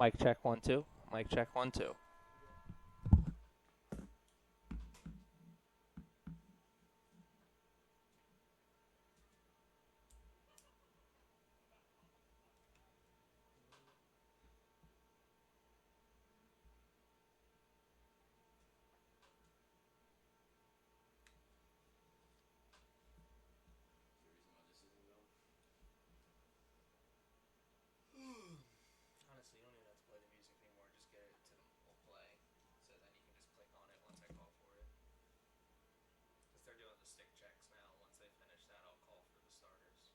Mic check 1 2. Mic check 1 2. Honestly, you don't even have to play the music anymore. Just get it to will play. So then you can just click on it once I call for it. Because they're doing the stick checks now. Once they finish that, I'll call for the starters.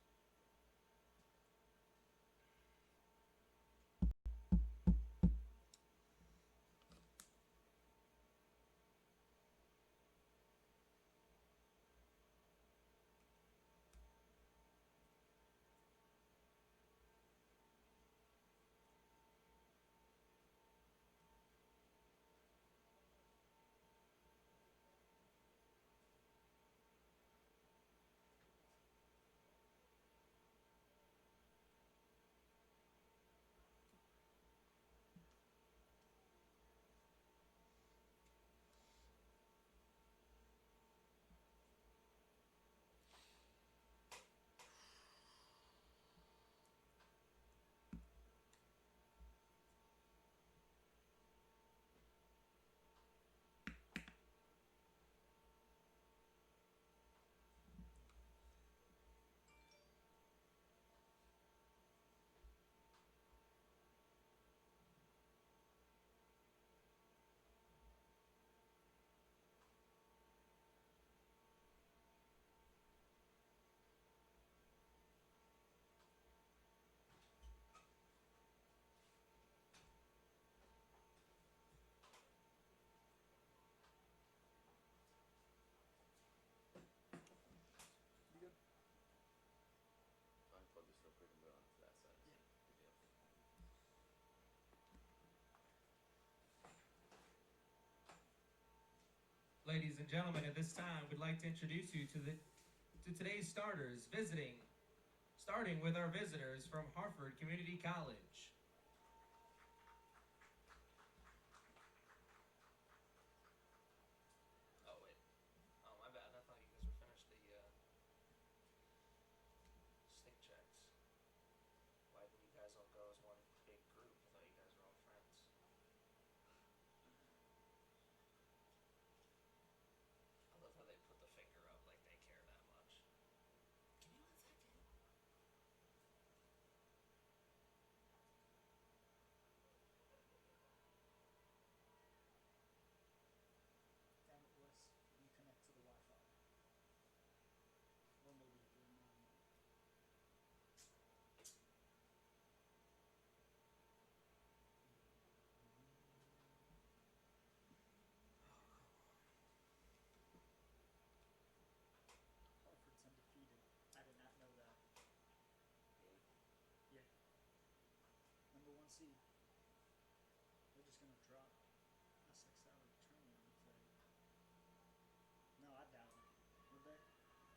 Ladies and gentlemen, at this time, we'd like to introduce you to today's starters starting with our visitors from Harford Community College. Oh, wait. Oh, my bad. I thought you guys were finished the stick checks. Why didn't you guys all go as one big group? I thought you guys were all friends. I love how they put the finger up like they care that much. Give me 1 second. Damn it, Wes. You connect to the Wi-Fi. Or maybe the Harford's undefeated. I did not know that. Yeah. Number 1 seed. They're just gonna drop Essex out of the tournament if they. No, I doubt it. Would they? You got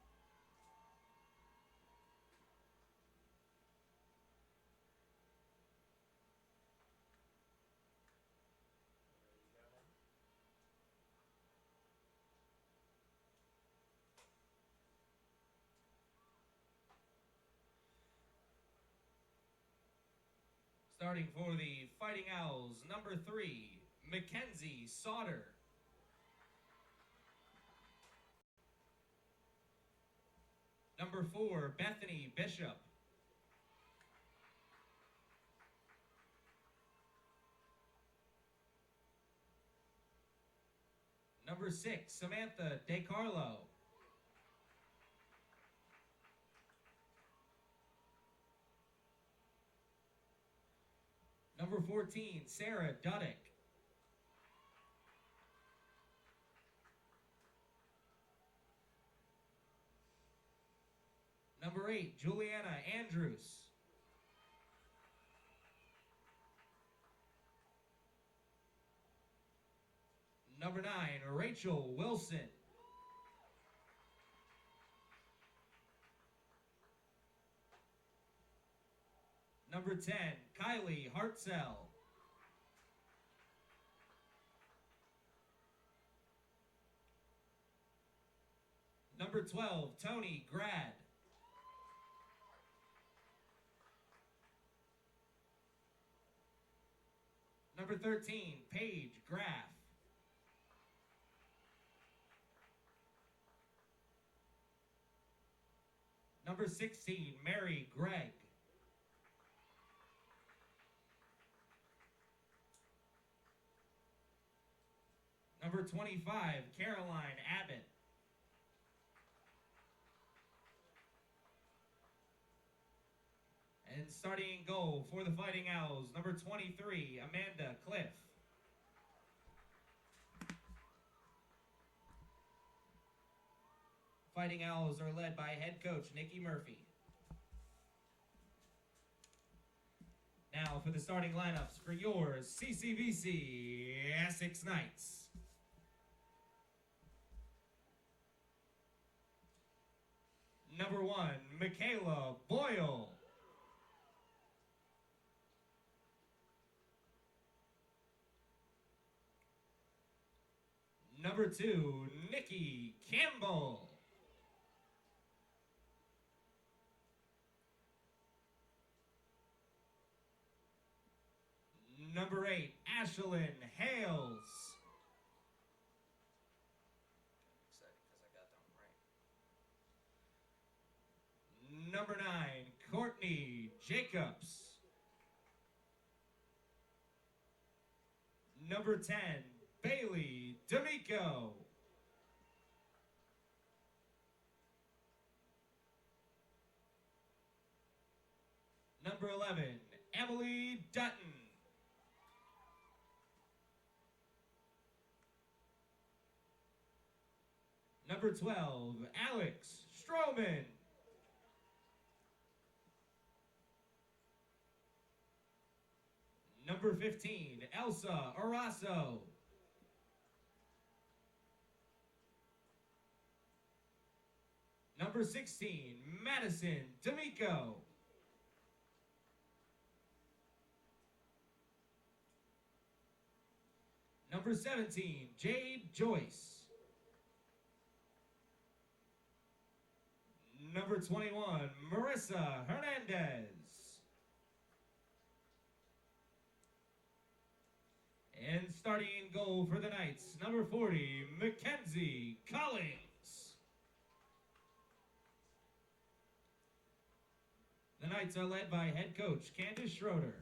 it? Starting for the Fighting Owls, number 3, Mackenzie Sauter. Number 4, Bethany Bishop. Number 6, Samantha DeCarlo. Number 14, Sarah Duddick. Number 8, Juliana Andrews. Number 9, Rachel Wilson. Number 10, Kylie Hartzell. Number 12, Tony Grad. Number 13, Paige Graff. Number 16, Mary Gregg. Number 25, Caroline Abbott. And starting in goal for the Fighting Owls, number 23, Amanda Cliff. Fighting Owls are led by head coach Nikki Murphy. Now for the starting lineups for your CCBC Essex Knights. Number 1, Michaela Boyle. Number 2, Nikki Campbell. Number 8, Ashlyn Hales. I'm excited because I got them right. Number 9, Courtney Jacobs. Number 10, Bailey D'Amico. Number 11, Emily Dutton. Number 12, Alex Stroman. Number 15, Elsa Arasso. Number 16, Madison D'Amico. Number 17, Jade Joyce. Number 21, Marissa Hernandez. And starting in goal for the Knights, number 40, Mackenzie Collins. The Knights are led by head coach Candace Schroeder.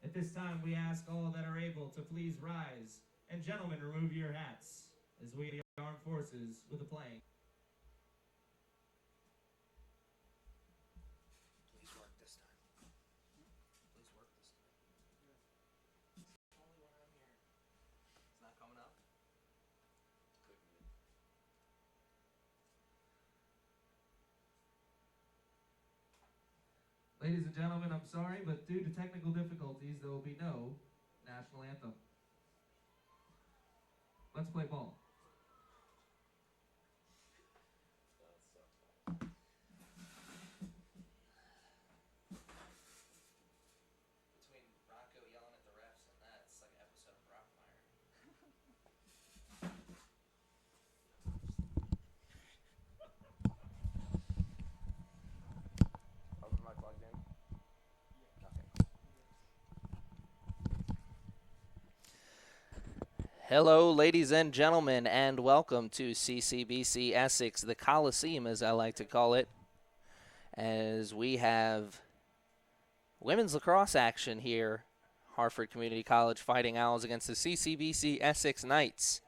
At this time, we ask all that are able to please rise, and gentlemen, remove your hats as we the armed forces with the playing. Please work this time. Please work this time. Only when I'm here. It's not coming up? Could be. Ladies and gentlemen, I'm sorry, but due to technical difficulties, there will be no national anthem. Let's play ball. Between Rocco yelling at the refs and that, it's like an episode of Rockmire. Oh, am I plugged in? Okay. Hello, ladies and gentlemen, and welcome to CCBC Essex, the Coliseum, as I like to call it, as we have women's lacrosse action here. Harford Community College Fighting Owls against the CCBC Essex Knights.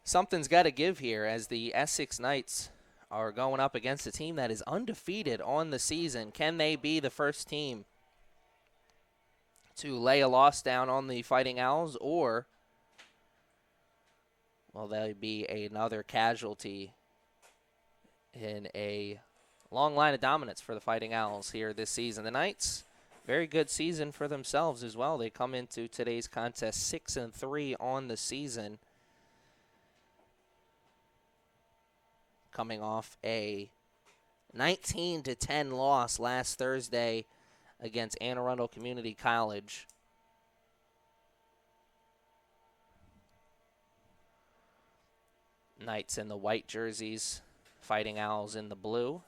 Something's got to give here as the Essex Knights are going up against a team that is undefeated on the season. Can they be the first team to lay a loss down on the Fighting Owls, or will they be another casualty in a long line of dominance for the Fighting Owls here this season? The Knights, very good season for themselves as well. They come into today's contest 6-3 on the season, coming off a 19-10 loss last Thursday against Anne Arundel Community College. Knights in the white jerseys, Fighting Owls in the blue.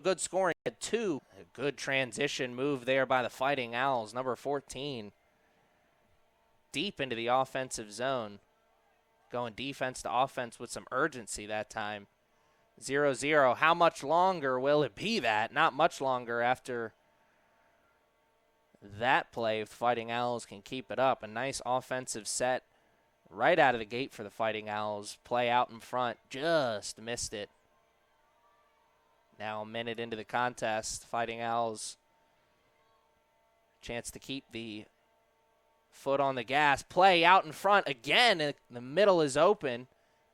Good scoring at 2. A good transition move there by the Fighting Owls. Number 14. Deep into the offensive zone. Going defense to offense with some urgency that time. 0-0. How much longer will it be that? Not much longer after that play. If the Fighting Owls can keep it up. A nice offensive set right out of the gate for the Fighting Owls. Play out in front. Just missed it. Now a minute into the contest, Fighting Owls chance to keep the foot on the gas. Play out in front again. The middle is open.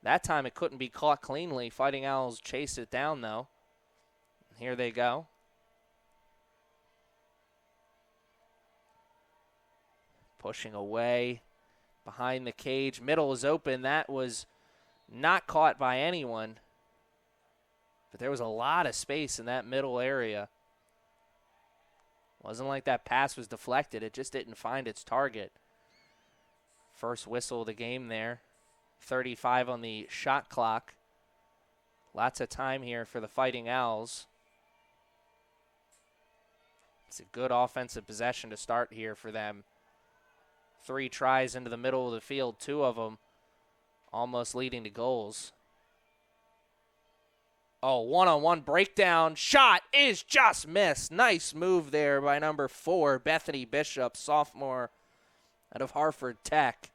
That time it couldn't be caught cleanly. Fighting Owls chased it down, though. Here they go. Pushing away behind the cage. Middle is open. That was not caught by anyone. But there was a lot of space in that middle area. Wasn't like that pass was deflected. It just didn't find its target. First whistle of the game there. 35 on the shot clock. Lots of time here for the Fighting Owls. It's a good offensive possession to start here for them. 3 tries into the middle of the field, 2 of them almost leading to goals. Oh, one-on-one breakdown. Shot is just missed. Nice move there by number 4, Bethany Bishop, sophomore out of Harford Tech.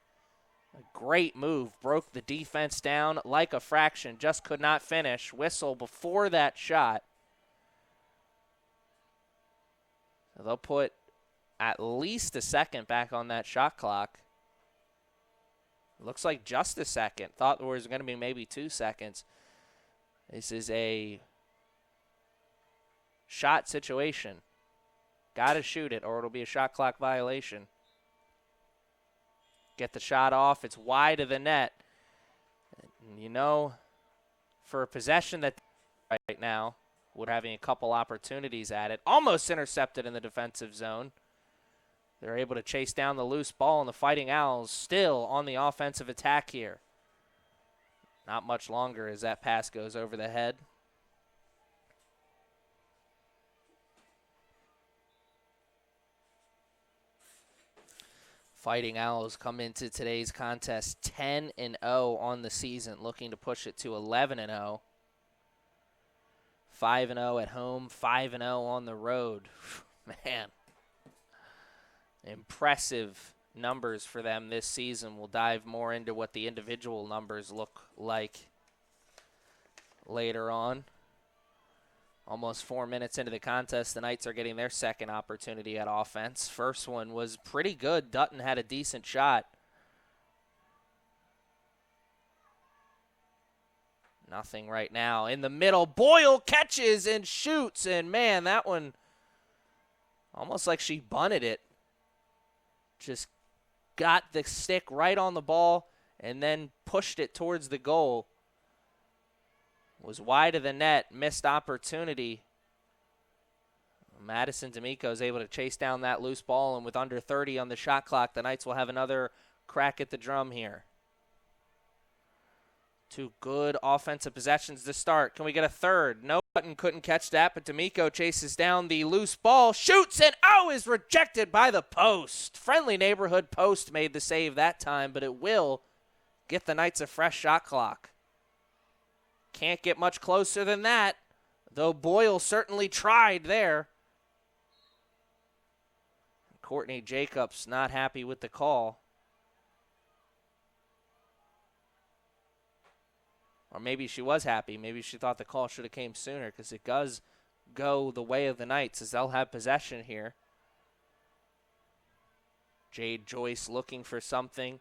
A great move. Broke the defense down like a fraction. Just could not finish. Whistle before that shot. So they'll put at least a second back on that shot clock. Looks like just a second. Thought there was going to be maybe 2 seconds. This is a shot situation. Got to shoot it or it'll be a shot clock violation. Get the shot off. It's wide of the net. And you know, for a possession that right now, we're having a couple opportunities at it. Almost intercepted in the defensive zone. They're able to chase down the loose ball, and the Fighting Owls still on the offensive attack here. Not much longer as that pass goes over the head. Fighting Owls come into today's contest 10-0 on the season, looking to push it to 11-0. 5-0 at home, 5-0 on the road. Man, impressive numbers for them this season. We'll dive more into what the individual numbers look like later on. Almost 4 minutes into the contest, the Knights are getting their second opportunity at offense. First one was pretty good. Dutton had a decent shot. Nothing right now. In the middle, Boyle catches and shoots, and man, that one almost like she bunted it. Just got the stick right on the ball and then pushed it towards the goal. Was wide of the net, missed opportunity. Madison D'Amico is able to chase down that loose ball, and with under 30 on the shot clock, the Knights will have another crack at the drum here. 2 good offensive possessions to start. Can we get a third? No, Button couldn't catch that, but D'Amico chases down the loose ball, shoots, and is rejected by the post. Friendly neighborhood post made the save that time, but it will get the Knights a fresh shot clock. Can't get much closer than that, though Boyle certainly tried there. Courtney Jacobs not happy with the call. Or maybe she was happy. Maybe she thought the call should have came sooner, because it does go the way of the Knights as they'll have possession here. Jade Joyce looking for something.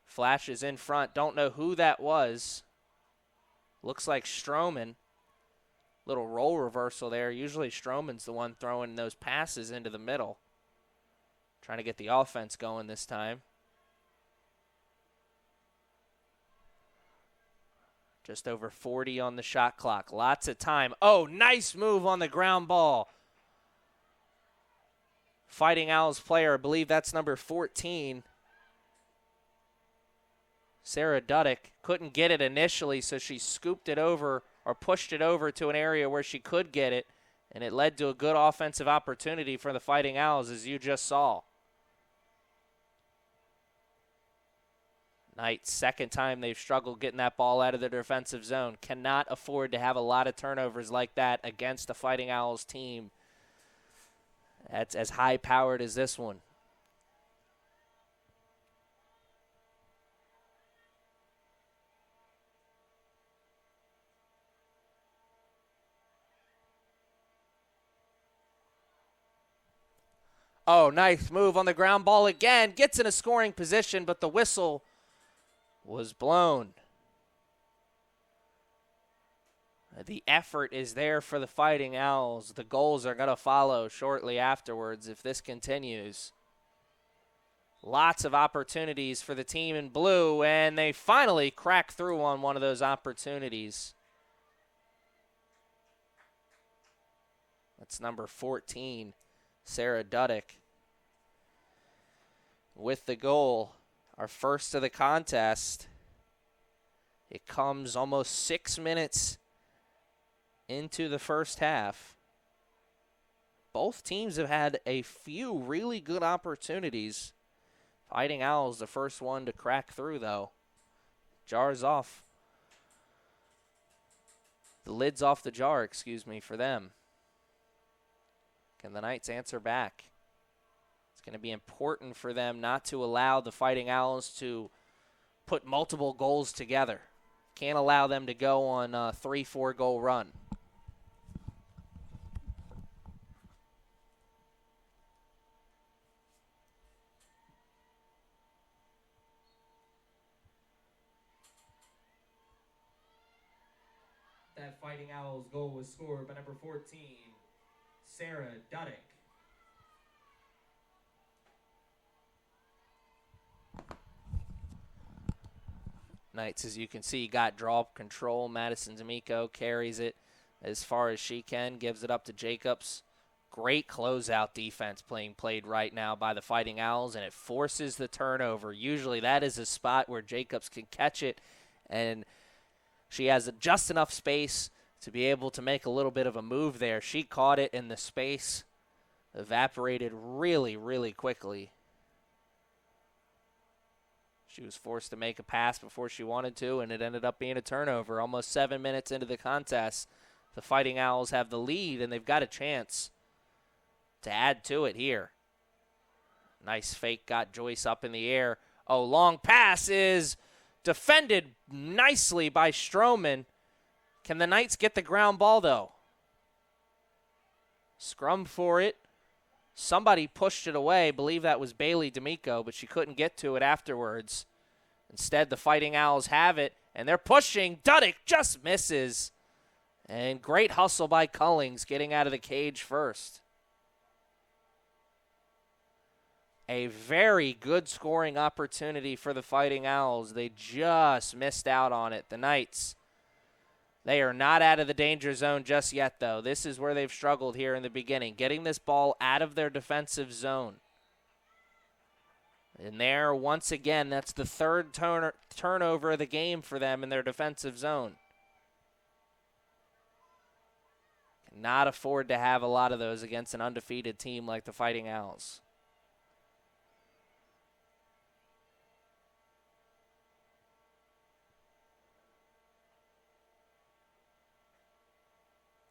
Flashes in front. Don't know who that was. Looks like Stroman. Little role reversal there. Usually Stroman's the one throwing those passes into the middle. Trying to get the offense going this time. Just over 40 on the shot clock. Lots of time. Oh, nice move on the ground ball. Fighting Owls player, I believe that's number 14. Sarah Duddick couldn't get it initially, so she scooped it over or pushed it over to an area where she could get it, and it led to a good offensive opportunity for the Fighting Owls, as you just saw. Knights, second time they've struggled getting that ball out of their defensive zone. Cannot afford to have a lot of turnovers like that against the Fighting Owls team that's as high-powered as this one. Oh, nice move on the ground ball again. Gets in a scoring position, but the whistle was blown. The effort is there for the Fighting Owls. The goals are going to follow shortly afterwards if this continues. Lots of opportunities for the team in blue, and they finally crack through on one of those opportunities. That's number 14. Sarah Duddick with the goal, our first of the contest. It comes almost 6 minutes into the first half. Both teams have had a few really good opportunities. Fighting Owls, the first one to crack through, though. Jars off. The lid's off the jar, for them. Can the Knights answer back? It's going to be important for them not to allow the Fighting Owls to put multiple goals together. Can't allow them to go on a 3-4 goal run. That Fighting Owls goal was scored by number 14, Sarah Duddick. Knights, as you can see, got draw control. Madison D'Amico carries it as far as she can, gives it up to Jacobs. Great closeout defense being played right now by the Fighting Owls, and it forces the turnover. Usually that is a spot where Jacobs can catch it, and she has just enough space to be able to make a little bit of a move there. She caught it, and the space evaporated really, really quickly. She was forced to make a pass before she wanted to, and it ended up being a turnover. Almost 7 minutes into the contest, the Fighting Owls have the lead, and they've got a chance to add to it here. Nice fake, got Joyce up in the air. Oh, long pass is defended nicely by Stroman. Can the Knights get the ground ball, though? Scrum for it. Somebody pushed it away. I believe that was Bailey D'Amico, but she couldn't get to it afterwards. Instead, the Fighting Owls have it, and they're pushing. Duddick just misses. And great hustle by Cullings, getting out of the cage first. A very good scoring opportunity for the Fighting Owls. They just missed out on it. The Knights, they are not out of the danger zone just yet, though. This is where they've struggled here in the beginning, getting this ball out of their defensive zone. And there, once again, that's the third turnover of the game for them in their defensive zone. Cannot afford to have a lot of those against an undefeated team like the Fighting Owls.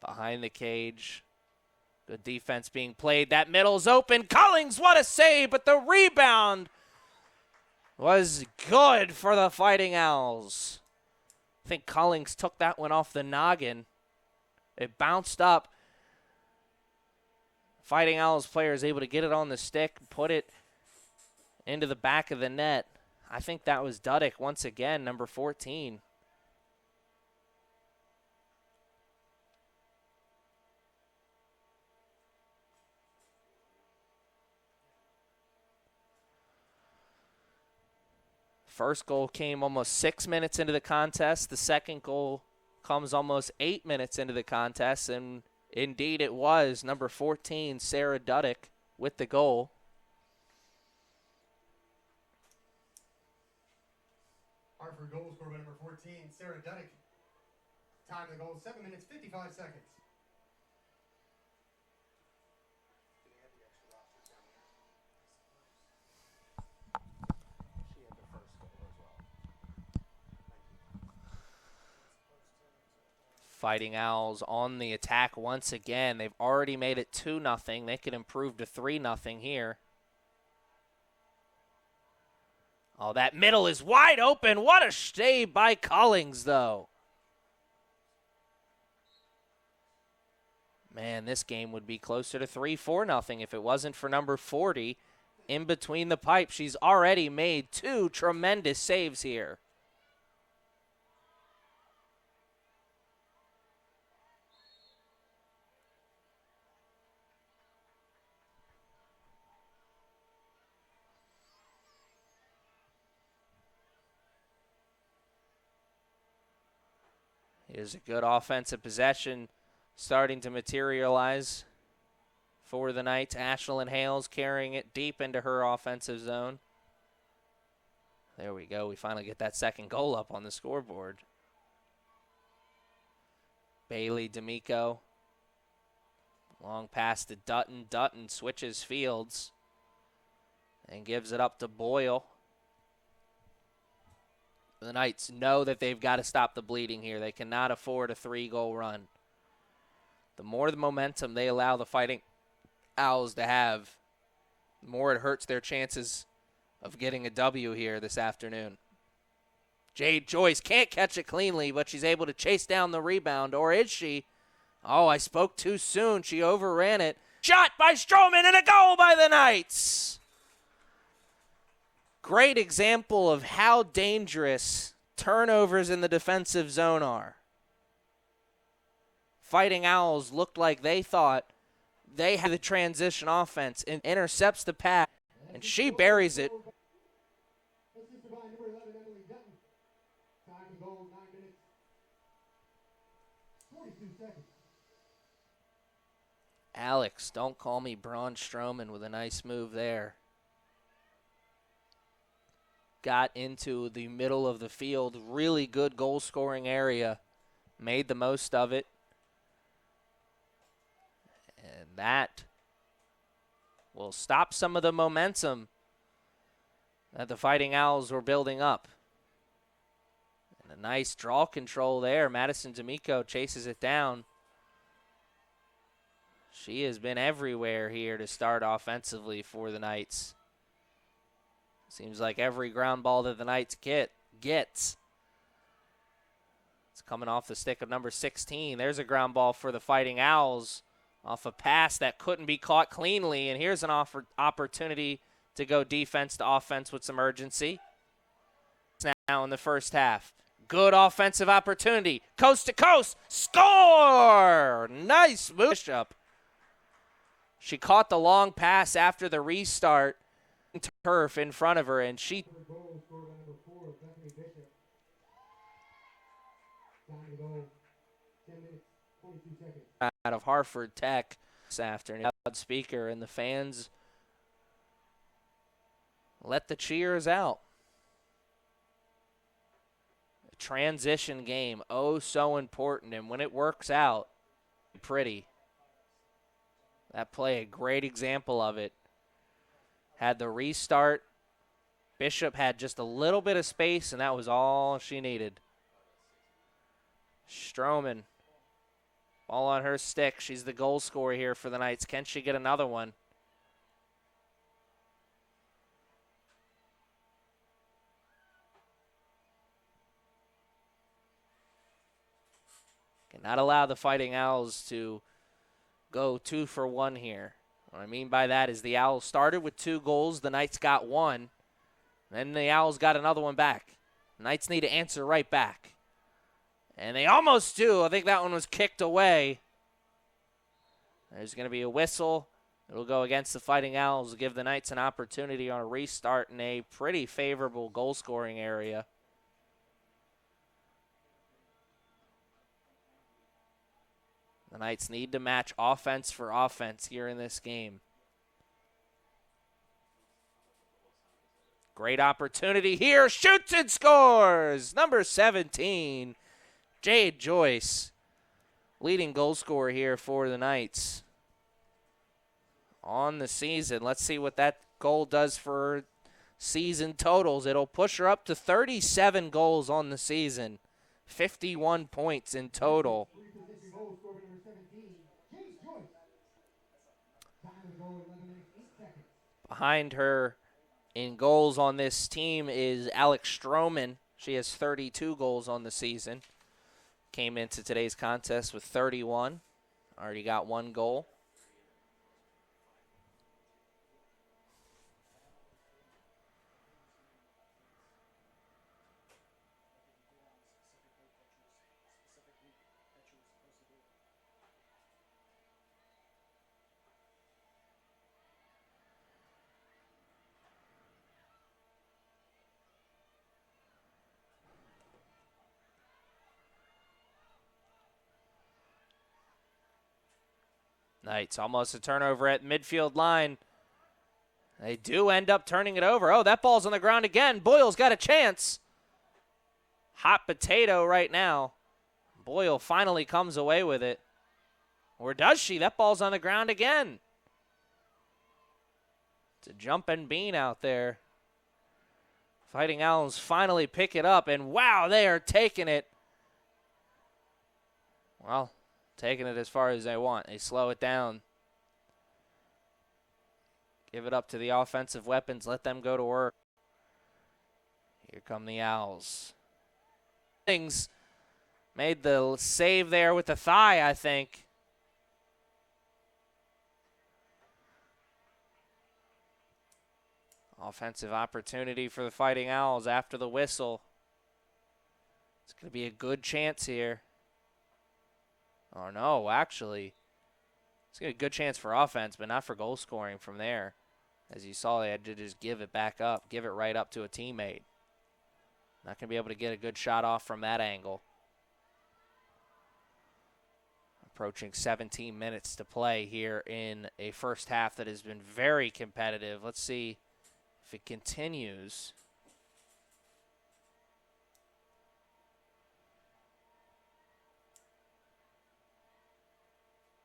Behind the cage. Good defense being played. That middle's open. Cullings, what a save, but the rebound was good for the Fighting Owls. I think Cullings took that one off the noggin. It bounced up. Fighting Owls player is able to get it on the stick, put it into the back of the net. I think that was Duddick once again, number 14. First goal came almost 6 minutes into the contest. The second goal comes almost 8 minutes into the contest, and indeed it was number 14, Sarah Duddick, with the goal. Harford goal scored by number 14, Sarah Duddick. Time of the goal, 7 minutes, 55 seconds. Fighting Owls on the attack once again. They've already made it 2-0. They could improve to 3-0 here. Oh, that middle is wide open. What a save by Collings, though. Man, this game would be closer to 3-4-0 if it wasn't for number 40 in between the pipes. She's already made 2 tremendous saves here. Here's a good offensive possession starting to materialize for the Knights. Ashlyn Hales carrying it deep into her offensive zone. There we go. We finally get that second goal up on the scoreboard. Bailey D'Amico. Long pass to Dutton. Dutton switches fields and gives it up to Boyle. The Knights know that they've got to stop the bleeding here. They cannot afford a 3-goal run. The more the momentum they allow the Fighting Owls to have, the more it hurts their chances of getting a W here this afternoon. Jade Joyce can't catch it cleanly, but she's able to chase down the rebound. Or is she? Oh, I spoke too soon. She overran it. Shot by Stroman and a goal by the Knights. Great example of how dangerous turnovers in the defensive zone are. Fighting Owls looked like they thought they had the transition offense and intercepts the pass, and she buries it. Alex, don't call me Braun Strowman, with a nice move there. Got into the middle of the field, really good goal-scoring area, made the most of it. And that will stop some of the momentum that the Fighting Owls were building up. And a nice draw control there. Madison D'Amico chases it down. She has been everywhere here to start offensively for the Knights. Seems like every ground ball that the Knights gets. It's coming off the stick of number 16. There's a ground ball for the Fighting Owls off a pass that couldn't be caught cleanly. And here's an opportunity to go defense to offense with some urgency. Now in the first half. Good offensive opportunity. Coast to coast. Score! Nice move. Bishop. She caught the long pass after the restart. Turf in front of her, and she out of Harford Tech this afternoon. Loudspeaker, and the fans let the cheers out. A transition game, oh so important, and when it works out, pretty. That play, a great example of it. Had the restart. Bishop had just a little bit of space, and that was all she needed. Stroman, ball on her stick. She's the goal scorer here for the Knights. Can she get another one? Cannot allow the Fighting Owls to go 2 for 1 here. What I mean by that is the Owls started with 2 goals. The Knights got 1. Then the Owls got another one back. The Knights need to answer right back. And they almost do. I think that one was kicked away. There's going to be a whistle. It'll go against the Fighting Owls, give the Knights an opportunity on a restart in a pretty favorable goal-scoring area. The Knights need to match offense for offense here in this game. Great opportunity here. Shoots and scores. Number 17, Jade Joyce, leading goal scorer here for the Knights on the season. Let's see what that goal does for season totals. It'll push her up to 37 goals on the season, 51 points in total. Behind her in goals on this team is Alex Stroman. She has 32 goals on the season. Came into today's contest with 31. Already got 1 goal. Knights almost a turnover at midfield line. They do end up turning it over. Oh, that ball's on the ground again. Boyle's got a chance. Hot potato right now. Boyle finally comes away with it. Or does she? That ball's on the ground again. It's a jumping bean out there. Fighting Owls finally pick it up, and wow, they are taking it. Well, taking it as far as they want. They slow it down. Give it up to the offensive weapons. Let them go to work. Here come the Owls. Things made the save there with the thigh, I think. Offensive opportunity for the Fighting Owls after the whistle. It's going to be a good chance here. Oh, no, actually. It's going to be a good chance for offense, but not for goal scoring from there. As you saw, they had to just give it back up, give it right up to a teammate. Not going to be able to get a good shot off from that angle. Approaching 17 minutes to play here in a first half that has been very competitive. Let's see if it continues.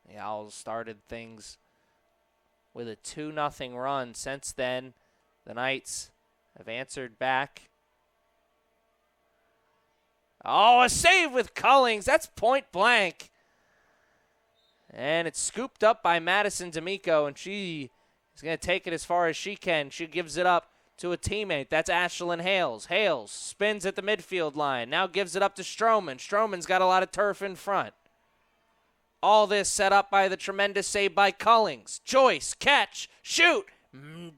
The Owls started things with a 2-0 run. Since then, the Knights have answered back. Oh, a save with Cullings. That's point blank. And it's scooped up by Madison D'Amico, and she is going to take it as far as she can. She gives it up to a teammate. That's Ashlyn Hales. Hales spins at the midfield line. Now gives it up to Stroman. Stroman's got a lot of turf in front. All this set up by the tremendous save by Cullings. Joyce, catch, shoot.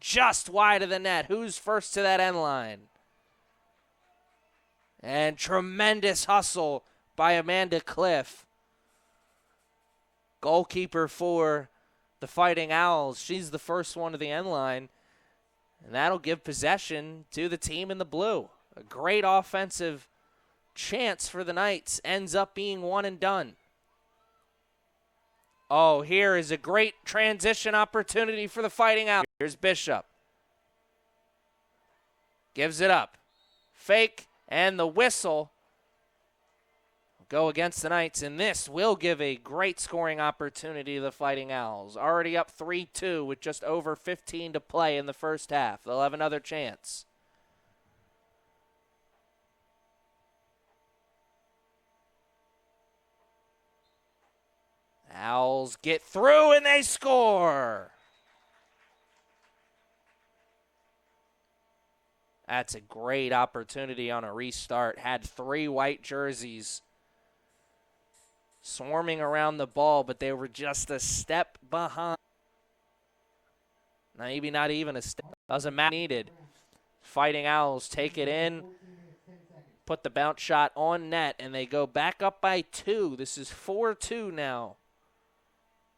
Just wide of the net. Who's first to that end line? And tremendous hustle by Amanda Cliff. Goalkeeper for the Fighting Owls. She's the first one to the end line. And that'll give possession to the team in the blue. A great offensive chance for the Knights. Ends up being one and done. Oh, here is a great transition opportunity for the Fighting Owls. Here's Bishop. Gives it up. Fake, and the whistle will go against the Knights, and this will give a great scoring opportunity to the Fighting Owls. Already up 3-2 with just over 15 to play in the first half. They'll have another chance. Owls get through, and they score. That's a great opportunity on a restart. Had 3 white jerseys swarming around the ball, but they were just a step behind. Maybe not even a step. Doesn't matter. Needed. Fighting Owls take it in, put the bounce shot on net, and they go back up by 2. This is 4-2 now.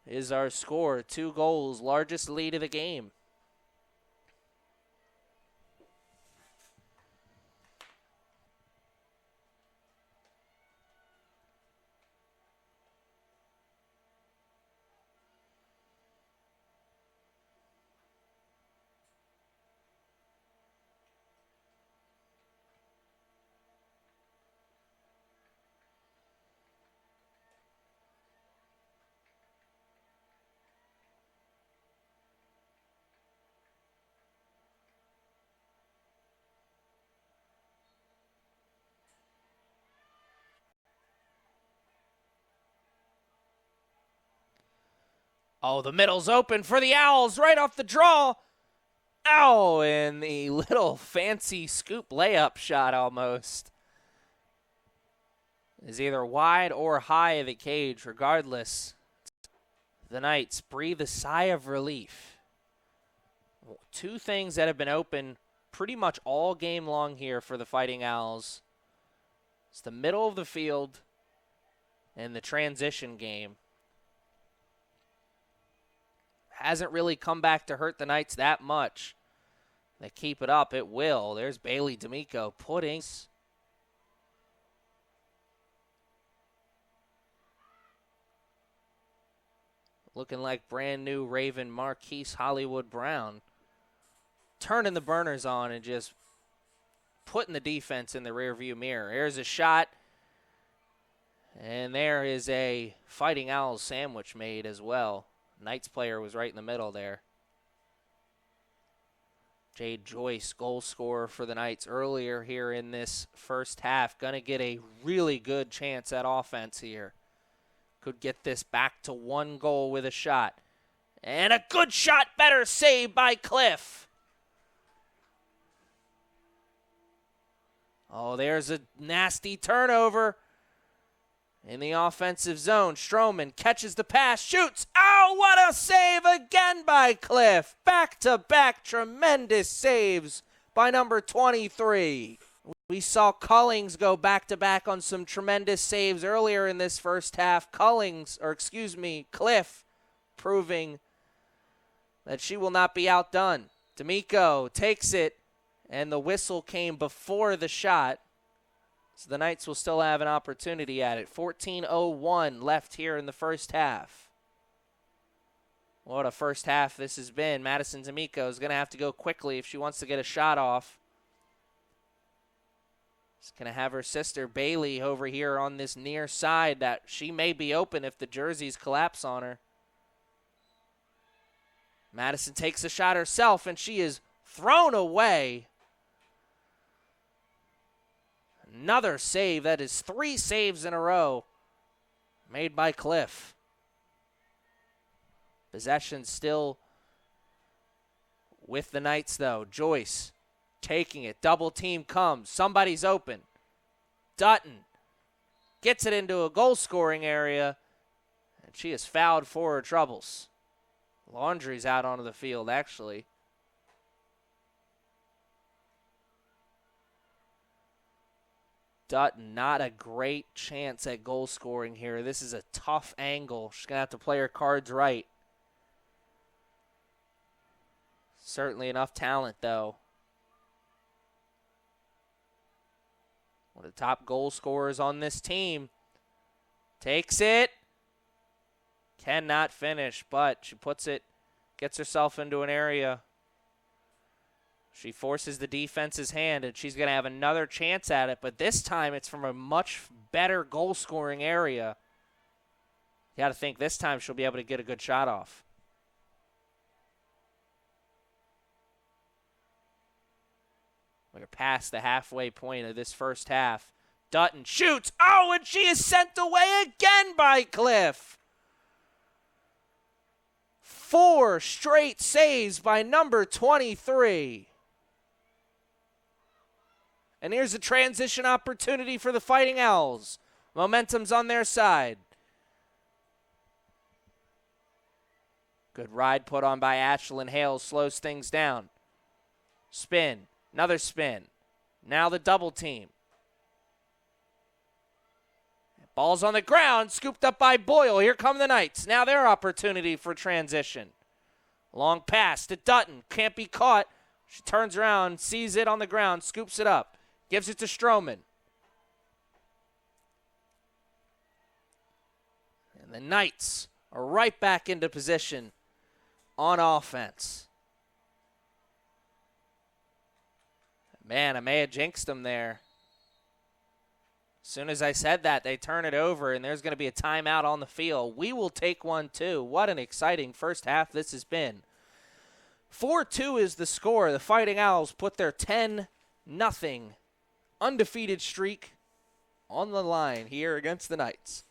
is our score. 2 goals, largest lead of the game. Oh, the middle's open for the Owls right off the draw. Ow, and the little fancy scoop layup shot almost is either wide or high of the cage. Regardless, the Knights breathe a sigh of relief. 2 things that have been open pretty much all game long here for the Fighting Owls. It's the middle of the field and the transition game. Hasn't really come back to hurt the Knights that much. They keep it up, it will. There's Bailey D'Amico putting. Looking like brand new Raven Marquise Hollywood Brown. Turning the burners on and just putting the defense in the rearview mirror. Here's a shot. And there is a Fighting Owls sandwich made as well. Knights player was right in the middle there. Jade Joyce, goal scorer for the Knights earlier here in this first half. Going to get a really good chance at offense here. Could get this back to 1 goal with a shot. And a good shot, better save by Cliff. Oh, there's a nasty turnover. In the offensive zone, Stroman catches the pass, shoots. Oh, what a save again by Cliff. Back-to-back tremendous saves by number 23. We saw Cullings go back-to-back on some tremendous saves earlier in this first half. Cliff proving that she will not be outdone. D'Amico takes it, and the whistle came before the shot. So the Knights will still have an opportunity at it. 14:01 left here in the first half. What a first half this has been. Madison D'Amico is going to have to go quickly if she wants to get a shot off. She's going to have her sister Bailey over here on this near side that she may be open if the jerseys collapse on her. Madison takes a shot herself, and she is thrown away. Another save. That is 3 saves in a row made by Cliff. Possession still with the Knights, though. Joyce taking it. Double team comes. Somebody's open. Dutton gets it into a goal-scoring area, and she is fouled for her troubles. Laundry's out onto the field, actually. Dutton, not a great chance at goal scoring here. This is a tough angle. She's going to have to play her cards right. Certainly enough talent, though. One of the top goal scorers on this team. Takes it. Cannot finish, but she puts it, gets herself into an area. She forces the defense's hand, and she's going to have another chance at it, but this time it's from a much better goal-scoring area. You got to think this time she'll be able to get a good shot off. We're past the halfway point of this first half. Dutton shoots. Oh, and she is sent away again by Cliff. 4 straight saves by number 23. And here's a transition opportunity for the Fighting Owls. Momentum's on their side. Good ride put on by Ashlyn Hales, slows things down. Spin, another spin. Now the double team. Ball's on the ground, scooped up by Boyle. Here come the Knights. Now their opportunity for transition. Long pass to Dutton. Can't be caught. She turns around, sees it on the ground, scoops it up, gives it to Stroman. And the Knights are right back into position on offense. Man, I may have jinxed them there. As soon as I said that, they turn it over, and there's going to be a timeout on the field. We will take one, too. What an exciting first half this has been. 4-2 is the score. The Fighting Owls put their 10-0 undefeated streak on the line here against the Knights.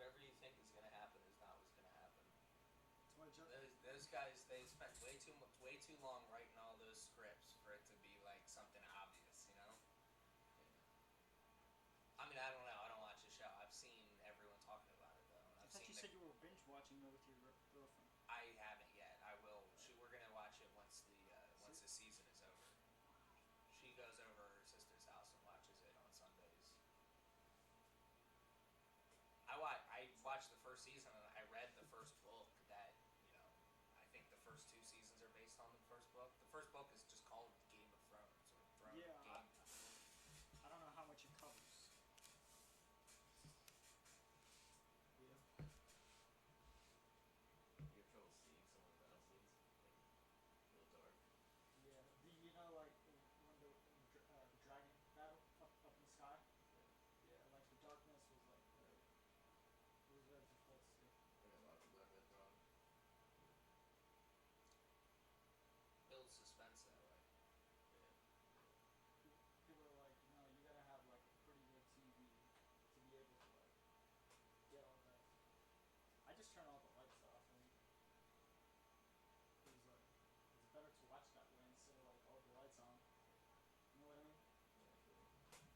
Whatever you think is going to happen is not what's going to happen. Those guys, they spent way too long writing all those scripts for it to be like something obvious, you know? I mean, I don't know. I don't watch the show. I've seen everyone talking about it though. I thought you said you were binge watching it with your girlfriend. I haven't yet. I will. We're gonna watch it once the season is over. She goes over to her sister's house and watches it on Sundays. I watched the first season and I read the first book that, you know, I think the first two seasons are based on the first book. The first book is just called Game of Thrones or Throne Yeah, Game. I don't know how much it covers. Yeah. You have trouble seeing some of the battle scenes? Like, real dark. Yeah. Do you know like when the dragon battle up in the sky? Yeah. Yeah, like the darkness was like very. It was very difficult to see. Yeah, a lot of people have that problem. Builds suspense that way. Yeah. People are like, no, you gotta have like a pretty good TV to be able to like get all that. I just turn all the lights off and it was like it's better to watch that way instead of like all the lights on. You know what I mean? Yeah, I feel it.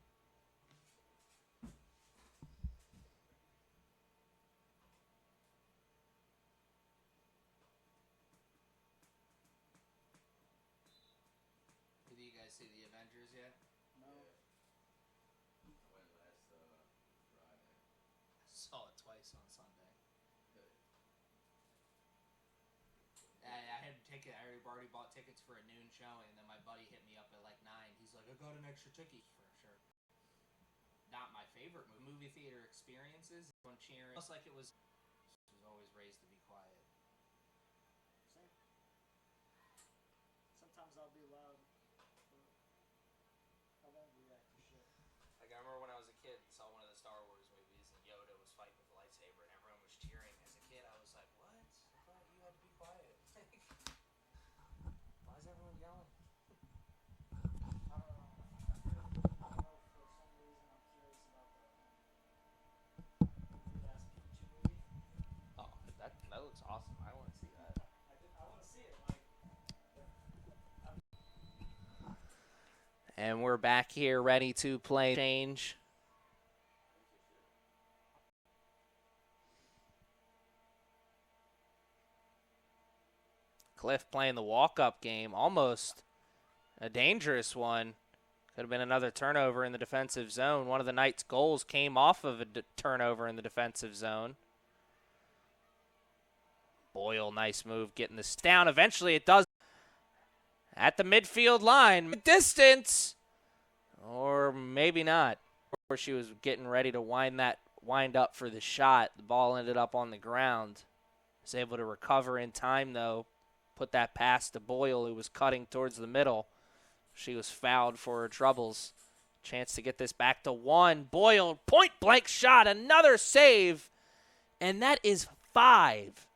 Did you guys see the Avengers yet? No. Yeah. I went last Friday. I saw it twice on Sunday. I had ticket. I already bought tickets for a noon showing, and then my buddy hit me up at like 9. He's like, "I got an extra ticket for sure." Not my favorite movie theater experiences. Everyone cheering. Almost like it was always raised to be quiet. Same. Sometimes I'll be loud, but I won't react to shit. Like I remember when I was a kid and saw one of the Star Wars movies and Yoda was fighting with a lightsaber and everyone was cheering. As a kid, I was like, "What? I thought you had to be quiet." Why is everyone yelling? I don't know. For some reason I'm curious about the last Pikachu movie. Oh, that looks awesome. I want to see that. I want to see it. Like, And we're back here ready to play change. Cliff playing the walk-up game, almost a dangerous one. Could have been another turnover in the defensive zone. One of the Knights' goals came off of a turnover in the defensive zone. Boyle, nice move, getting this down. Eventually it does. At the midfield line, distance, or maybe not. Or she was getting ready to wind up for the shot. The ball ended up on the ground. Was able to recover in time, though. Put that pass to Boyle, who was cutting towards the middle. She was fouled for her troubles. Chance to get this back to 1. Boyle, point-blank shot, another save. And that is 5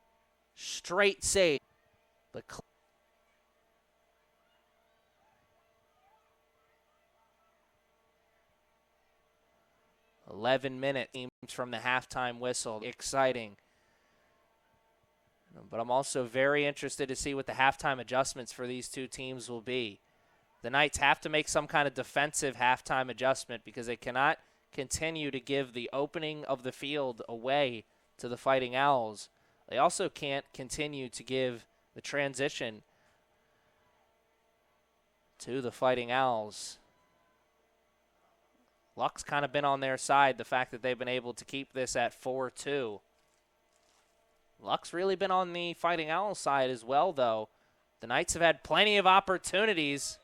straight saves. The 11 minutes from the halftime whistle. Exciting. But I'm also very interested to see what the halftime adjustments for these two teams will be. The Knights have to make some kind of defensive halftime adjustment because they cannot continue to give the opening of the field away to the Fighting Owls. They also can't continue to give the transition to the Fighting Owls. Luck's kind of been on their side, the fact that they've been able to keep this at 4-2. Luck's really been on the Fighting Owls side as well, though. The Knights have had plenty of opportunities.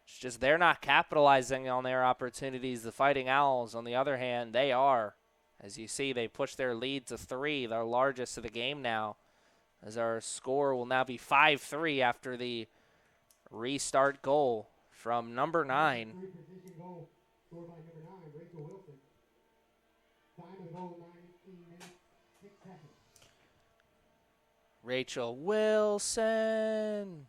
It's just they're not capitalizing on their opportunities. The Fighting Owls, on the other hand, they are. As you see, they push their lead to 3, their largest of the game now, as our score will now be 5-3 after the restart goal from number 9. Three-position goal scored by number 9, Rachel Wilson. Time of the goal, 9:18 minutes, 6 seconds. Rachel Wilson.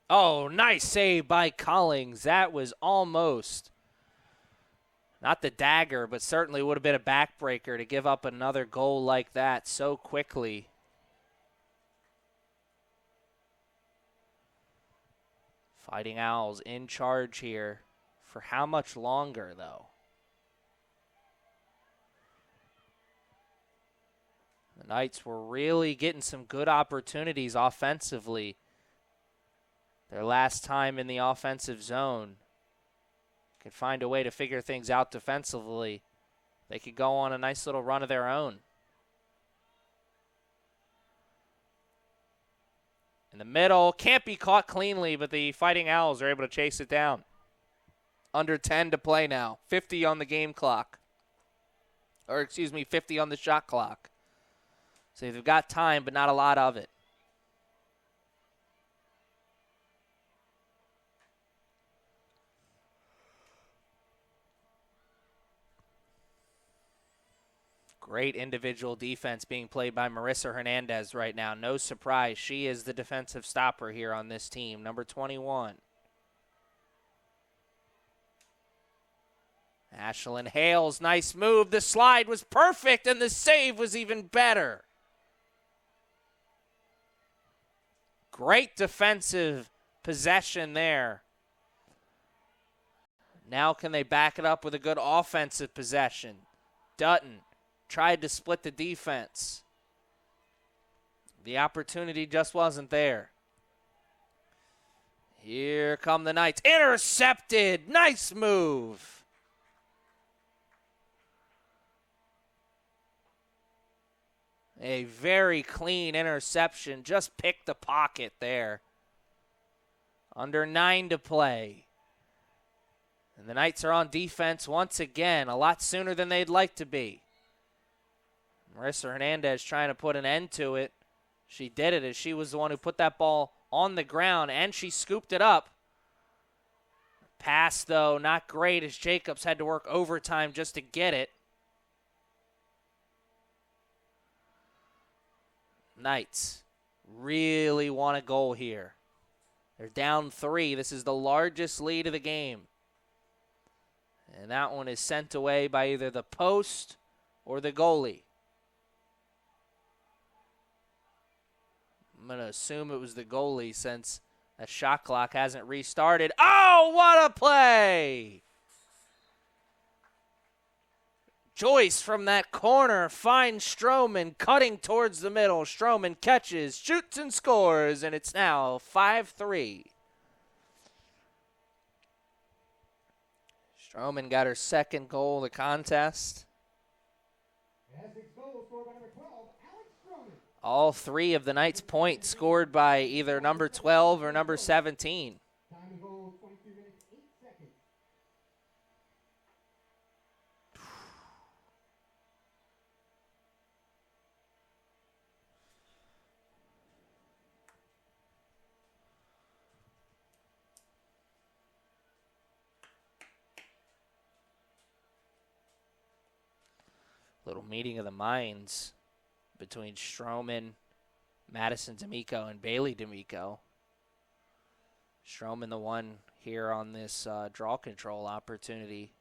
Oh, nice save by Collings. That was almost not the dagger, but certainly would have been a backbreaker to give up another goal like that so quickly. Fighting Owls in charge here. For how much longer, though? The Knights were really getting some good opportunities offensively. Their last time in the offensive zone. Could find a way to figure things out defensively. They could go on a nice little run of their own. In the middle, can't be caught cleanly, but the Fighting Owls are able to chase it down. Under 10 to play now. 50 on the game clock. Or, excuse me, 50 on the shot clock. So they've got time, but not a lot of it. Great individual defense being played by Marissa Hernandez right now. No surprise, she is the defensive stopper here on this team, number 21. Ashlyn Hales, nice move. The slide was perfect, and the save was even better. Great defensive possession there. Now can they back it up with a good offensive possession? Dutton tried to split the defense. The opportunity just wasn't there. Here come the Knights. Intercepted. Nice move. A very clean interception. Just picked the pocket there. Under 9 to play. And the Knights are on defense once again, a lot sooner than they'd like to be. Marissa Hernandez trying to put an end to it. She did it as she was the one who put that ball on the ground, and she scooped it up. Pass, though, not great as Jacobs had to work overtime just to get it. Knights really want a goal here. They're down 3. This is the largest lead of the game. And that one is sent away by either the post or the goalie. I'm going to assume it was the goalie since that shot clock hasn't restarted. Oh, what a play! Joyce from that corner finds Stroman cutting towards the middle. Stroman catches, shoots, and scores, and it's now 5-3. Stroman got her second goal of the contest. Essex goal scored by number 12, Alex Stroman. All three of the Knights' points scored by either number 12 or number 17. Time of goal, 23 minutes, 8 seconds. Little meeting of the minds between Stroman, Madison D'Amico, and Bailey D'Amico. Stroman the one here on this draw control opportunity.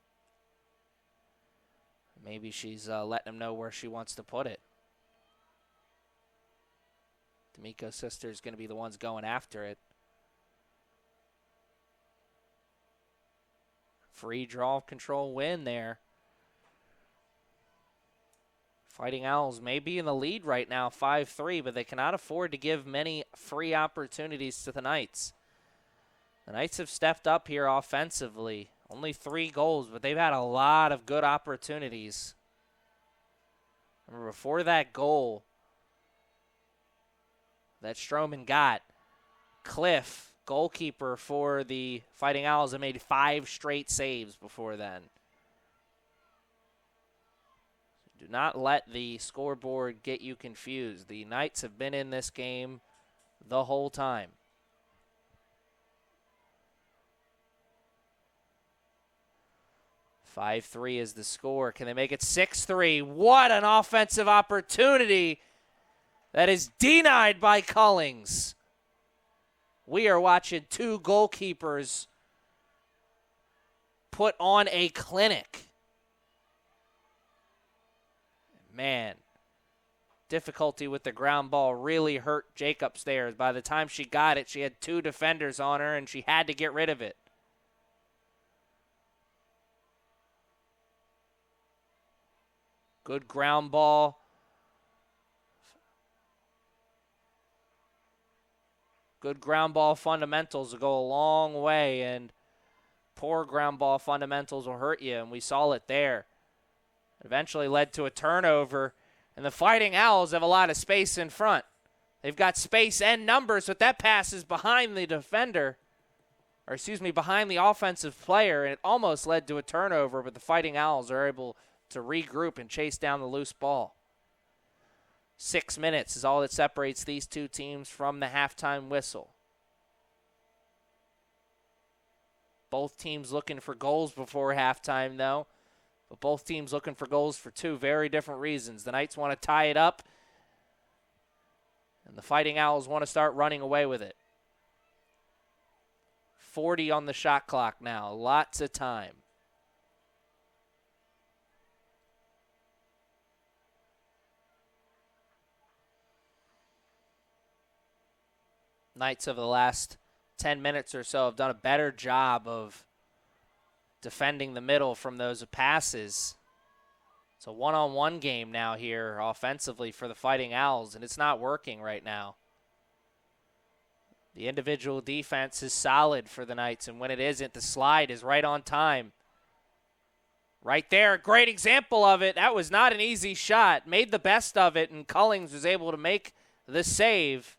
Maybe she's letting him know where she wants to put it. D'Amico's sister is going to be the ones going after it. Free draw control win there. Fighting Owls may be in the lead right now, 5-3, but they cannot afford to give many free opportunities to the Knights. The Knights have stepped up here offensively. Only 3 goals, but they've had a lot of good opportunities. Remember, before that goal that Stroman got, Cliff, goalkeeper for the Fighting Owls, had made 5 straight saves before then. Do not let the scoreboard get you confused. The Knights have been in this game the whole time. "5-3 is the score. Can they make it 6-3? What an offensive opportunity that is denied by Cullings. We are watching 2 goalkeepers put on a clinic. Man, difficulty with the ground ball really hurt Jacobs there. By the time she got it, she had 2 defenders on her, and she had to get rid of it. Good ground ball. Good ground ball fundamentals will go a long way, and poor ground ball fundamentals will hurt you, and we saw it there. Eventually led to a turnover, and the Fighting Owls have a lot of space in front. They've got space and numbers, but that pass is behind the defender, or excuse me, behind the offensive player, and it almost led to a turnover, but the Fighting Owls are able to regroup and chase down the loose ball. 6 minutes is all that separates these 2 teams from the halftime whistle. Both teams looking for goals before halftime, though. But both teams looking for goals for 2 very different reasons. The Knights want to tie it up, and the Fighting Owls want to start running away with it. 40 on the shot clock now. Lots of time. Knights over the last 10 minutes or so have done a better job of defending the middle from those passes. It's a one-on-one game now here offensively for the Fighting Owls, and it's not working right now. The individual defense is solid for the Knights, and when it isn't, the slide is right on time. Right there, great example of it. That was not an easy shot. Made the best of it, and Cullings was able to make the save.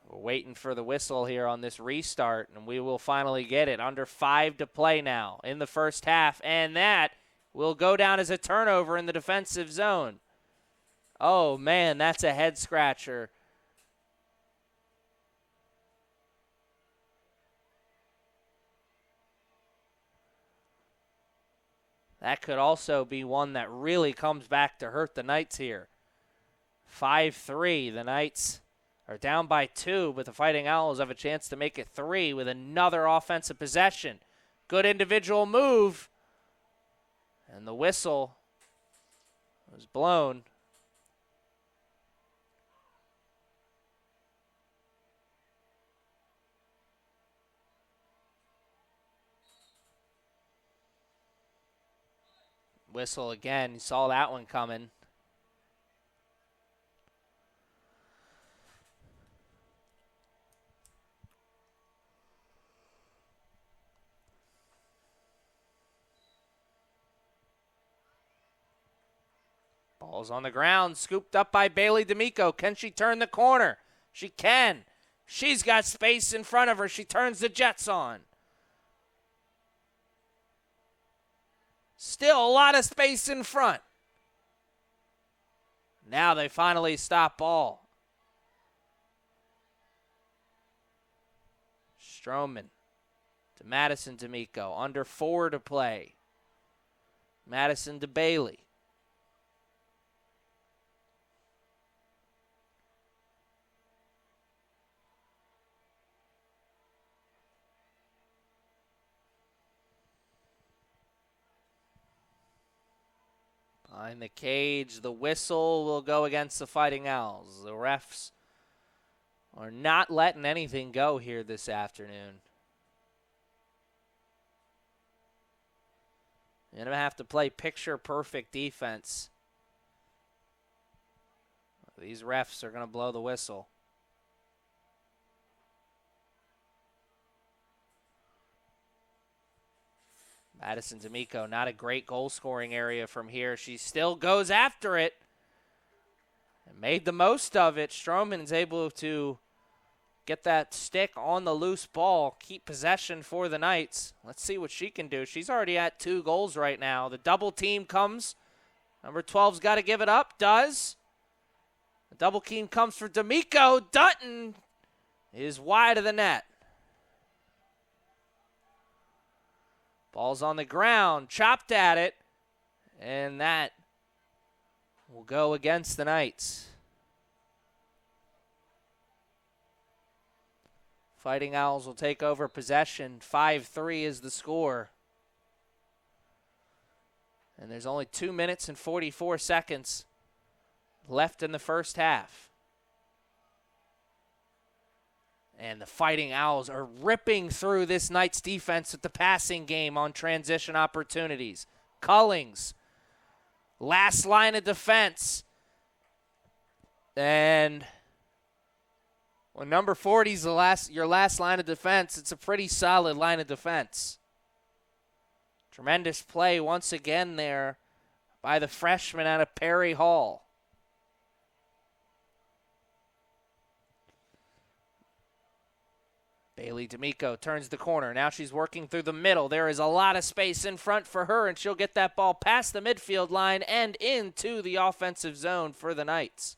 We're waiting for the whistle here on this restart, and we will finally get it. Under 5 to play now in the first half, and that will go down as a turnover in the defensive zone. Oh, man, that's a head scratcher. That could also be one that really comes back to hurt the Knights here. 5-3, the Knights are down by 2, but the Fighting Owls have a chance to make it 3 with another offensive possession. Good individual move. And the whistle was blown. Whistle again. You saw that one coming. Ball's on the ground, scooped up by Bailey D'Amico. Can she turn the corner? She can. She's got space in front of her. She turns the Jets on. Still a lot of space in front. Now they finally stop ball. Stroman to Madison D'Amico. Under 4 to play. Madison to Bailey. Behind the cage, the whistle will go against the Fighting Owls. The refs are not letting anything go here this afternoon. You're going to have to play picture-perfect defense. These refs are going to blow the whistle. Madison D'Amico, not a great goal-scoring area from here. She still goes after it and made the most of it. Stroman's able to get that stick on the loose ball, keep possession for the Knights. Let's see what she can do. She's already at 2 goals right now. The double team comes. Number 12's got to give it up. Does. The double team comes for D'Amico. Dutton is wide of the net. Ball's on the ground, chopped at it, and that will go against the Knights. Fighting Owls will take over possession. 5-3 is the score. And there's only 2 minutes and 44 seconds left in the first half. And the Fighting Owls are ripping through this Knights defense with the passing game on transition opportunities. Cullings, last line of defense. And when number 40 is your last line of defense, it's a pretty solid line of defense. Tremendous play once again there by the freshman out of Perry Hall. Bailey D'Amico turns the corner. Now she's working through the middle. There is a lot of space in front for her, and she'll get that ball past the midfield line and into the offensive zone for the Knights.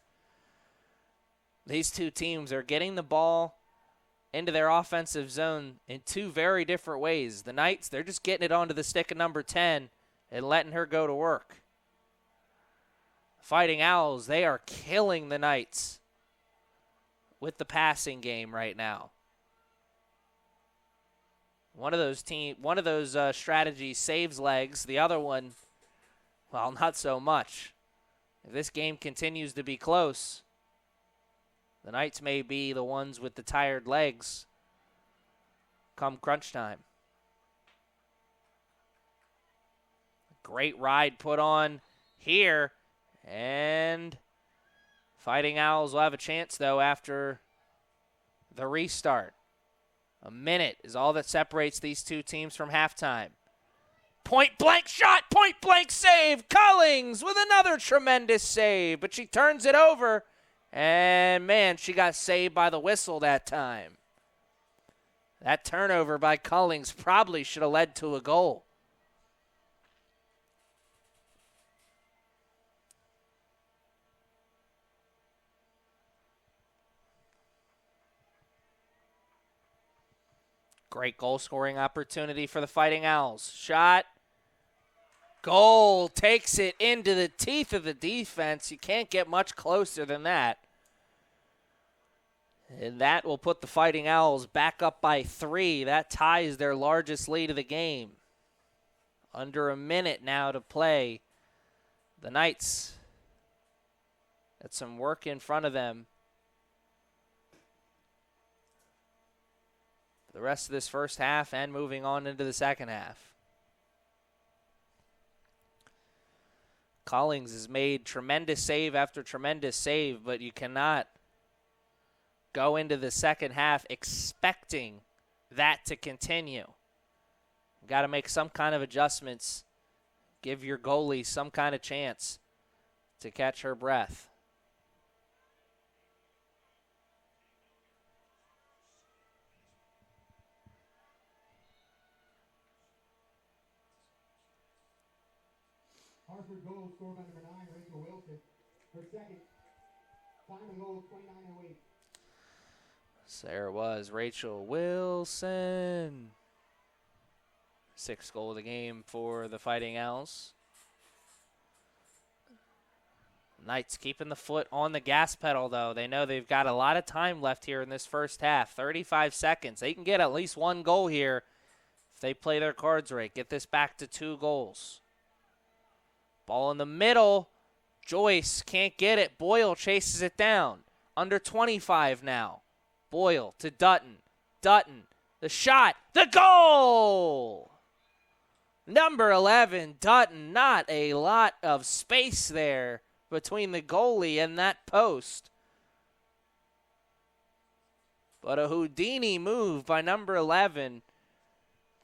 These two teams are getting the ball into their offensive zone in 2 very different ways. The Knights, they're just getting it onto the stick of number 10 and letting her go to work. Fighting Owls, they are killing the Knights with the passing game right now. One of those strategies saves legs. The other one, well, not so much. If this game continues to be close, the Knights may be the ones with the tired legs come crunch time. Great ride put on here, and Fighting Owls will have a chance, though, after the restart. A minute is all that separates these two teams from halftime. Point-blank shot, point-blank save. Cullings with another tremendous save, but she turns it over, and, man, she got saved by the whistle that time. That turnover by Cullings probably should have led to a goal. Great goal-scoring opportunity for the Fighting Owls. Shot. Goal. Takes it into the teeth of the defense. You can't get much closer than that. And that will put the Fighting Owls back up by 3. That ties their largest lead of the game. Under a minute now to play. The Knights got some work in front of them. For the rest of this first half and moving on into the second half. Collings has made tremendous save after tremendous save, but you cannot go into the second half expecting that to continue. Got to make some kind of adjustments. Give your goalie some kind of chance to catch her breath. Harford goal scored by number 9, Rachel Wilson. Her second. Time of goal, 29:08. So there was Rachel Wilson. 6th goal of the game for the Fighting Owls. Knights keeping the foot on the gas pedal, though. They know they've got a lot of time left here in this first half. 35 seconds. They can get at least 1 goal here if they play their cards right. Get this back to 2 goals. Ball in the middle. Joyce can't get it. Boyle chases it down. Under 25 now. Boyle to Dutton. Dutton. The shot. The goal! Number 11, Dutton. Not a lot of space there between the goalie and that post. But a Houdini move by number 11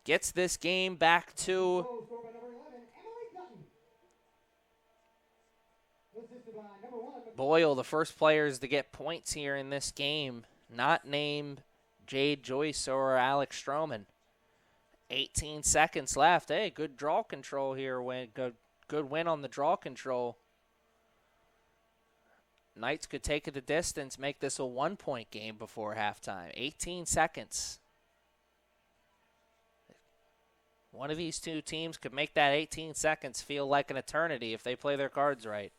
gets this game back to Boyle, the first players to get points here in this game, not named Jade Joyce or Alex Stroman. 18 seconds left. Hey, good draw control here. Good win on the draw control. Knights could take it the distance, make this a 1-point game before halftime. 18 seconds. One of these two teams could make that 18 seconds feel like an eternity if they play their cards right.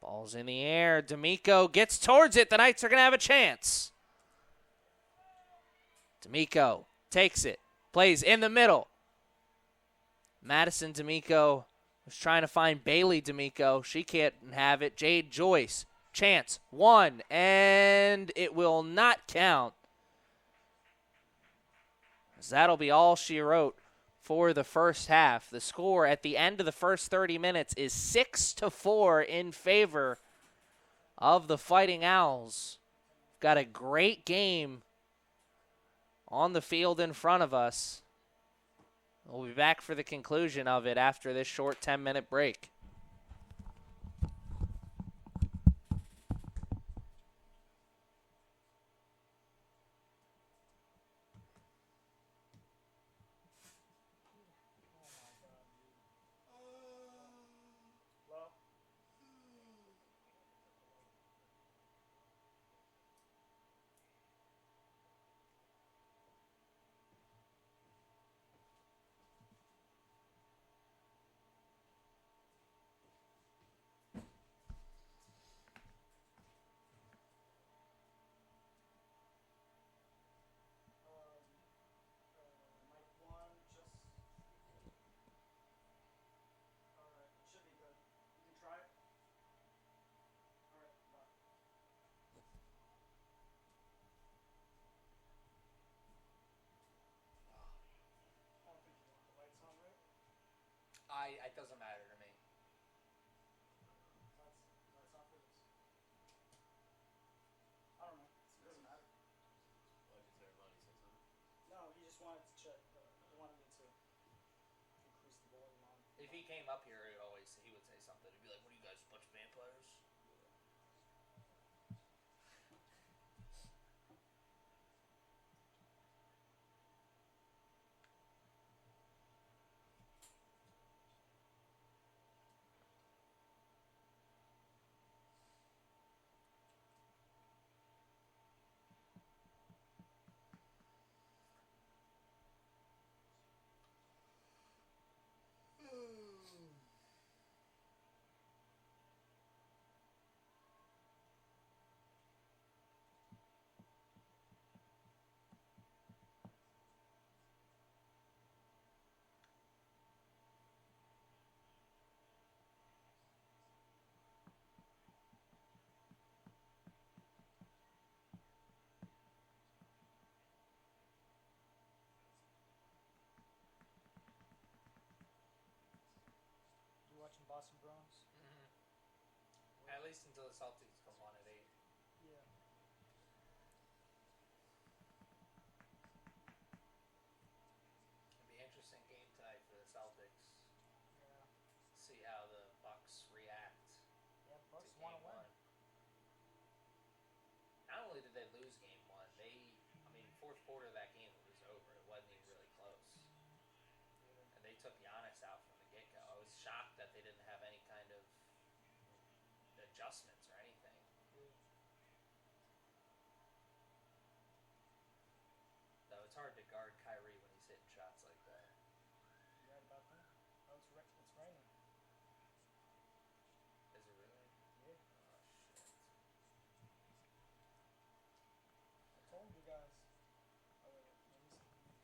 Ball's in the air. D'Amico gets towards it. The Knights are going to have a chance. D'Amico takes it. Plays in the middle. Madison D'Amico was trying to find Bailey D'Amico. She can't have it. Jade Joyce. Chance. 1. And it will not count. That'll be all she wrote for the first half. The score at the end of the first 30 minutes is 6-4 in favor of the Fighting Owls. Got a great game on the field in front of us. We'll be back for the conclusion of it after this short 10-minute break. It doesn't matter to me. That's not for this. I don't know. It doesn't matter. Why did everybody say something? No, he just wanted to check. He wanted me to increase the volume on. If he came up here, he would say something. He'd be like, "What are you guys, a bunch of vampires?" least until the Celtics come on at 8. Yeah. It'd be an interesting game tonight for the Celtics. Yeah. See how the Bucks react Yeah. to Bucks game want to win. 1. Not only did they lose game 1, fourth quarter of that game it was over. It wasn't even really close. Yeah. And they took Giannis out from the get-go. I was shocked that they didn't have any kind of adjustments or anything. Yeah. Though it's hard to guard Kyrie when he's hitting shots like that. You right about that? Oh, it's raining. Is it really? Yeah. Oh, shit. I told you guys. Oh wait, let me see.